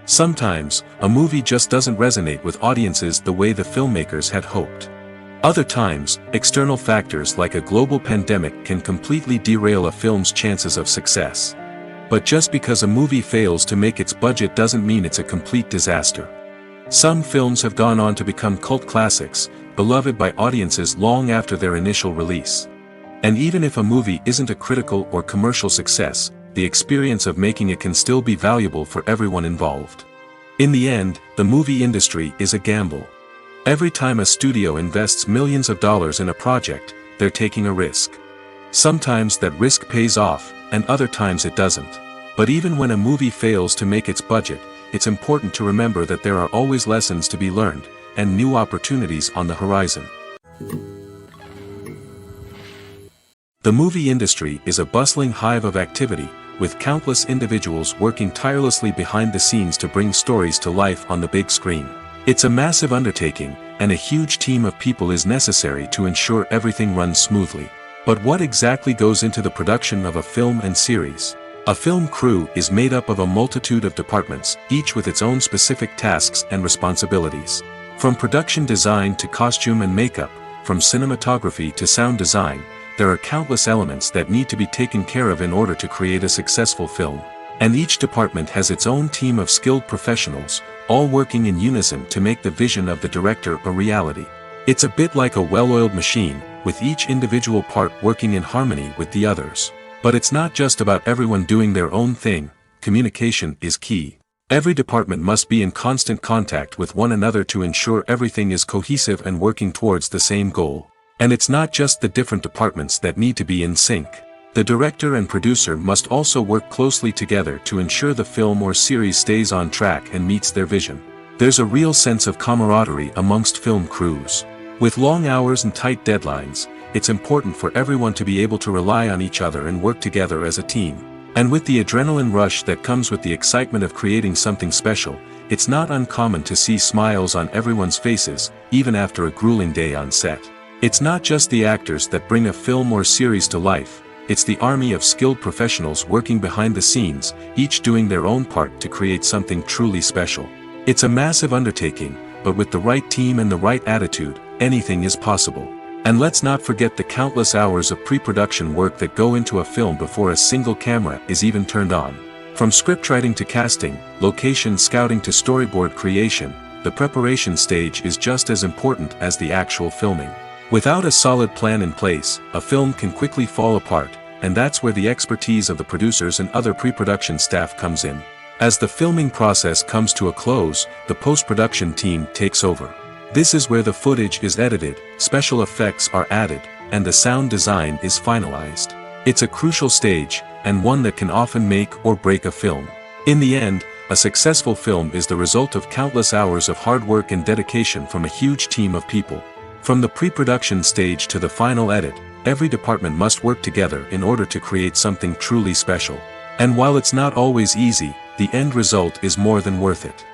Sometimes, a movie just doesn't resonate with audiences the way the filmmakers had hoped. Other times, external factors like a global pandemic can completely derail a film's chances of success. But just because a movie fails to make its budget doesn't mean it's a complete disaster. Some films have gone on to become cult classics, beloved by audiences long after their initial release. And even if a movie isn't a critical or commercial success, the experience of making it can still be valuable for everyone involved. In the end, the movie industry is a gamble. Every time a studio invests millions of dollars in a project, they're taking a risk. Sometimes that risk pays off, and other times it doesn't. But even when a movie fails to make its budget, it's important to remember that there are always lessons to be learned, and new opportunities on the horizon. The movie industry is a bustling hive of activity, with countless individuals working tirelessly behind the scenes to bring stories to life on the big screen. It's a massive undertaking, and a huge team of people is necessary to ensure everything runs smoothly. But what exactly goes into the production of a film and series? A film crew is made up of a multitude of departments, each with its own specific tasks and responsibilities. From production design to costume and makeup, from cinematography to sound design, there are countless elements that need to be taken care of in order to create a successful film. And each department has its own team of skilled professionals, all working in unison to make the vision of the director a reality. It's a bit like a well-oiled machine, with each individual part working in harmony with the others. But it's not just about everyone doing their own thing. Communication is key. Every department must be in constant contact with one another to ensure everything is cohesive and working towards the same goal. And it's not just the different departments that need to be in sync. The director and producer must also work closely together to ensure the film or series stays on track and meets their vision. There's a real sense of camaraderie amongst film crews. With long hours and tight deadlines, it's important for everyone to be able to rely on each other and work together as a team. And with the adrenaline rush that comes with the excitement of creating something special, it's not uncommon to see smiles on everyone's faces, even after a grueling day on set. It's not just the actors that bring a film or series to life, it's the army of skilled professionals working behind the scenes, each doing their own part to create something truly special. It's a massive undertaking, but with the right team and the right attitude, anything is possible. And let's not forget the countless hours of pre-production work that go into a film before a single camera is even turned on. From scriptwriting to casting, location scouting to storyboard creation, the preparation stage is just as important as the actual filming. Without a solid plan in place, a film can quickly fall apart, and that's where the expertise of the producers and other pre-production staff comes in. As the filming process comes to a close, the post-production team takes over. This is where the footage is edited, special effects are added, and the sound design is finalized. It's a crucial stage, and one that can often make or break a film. In the end, a successful film is the result of countless hours of hard work and dedication from a huge team of people. From the pre-production stage to the final edit, every department must work together in order to create something truly special. And while it's not always easy, the end result is more than worth it.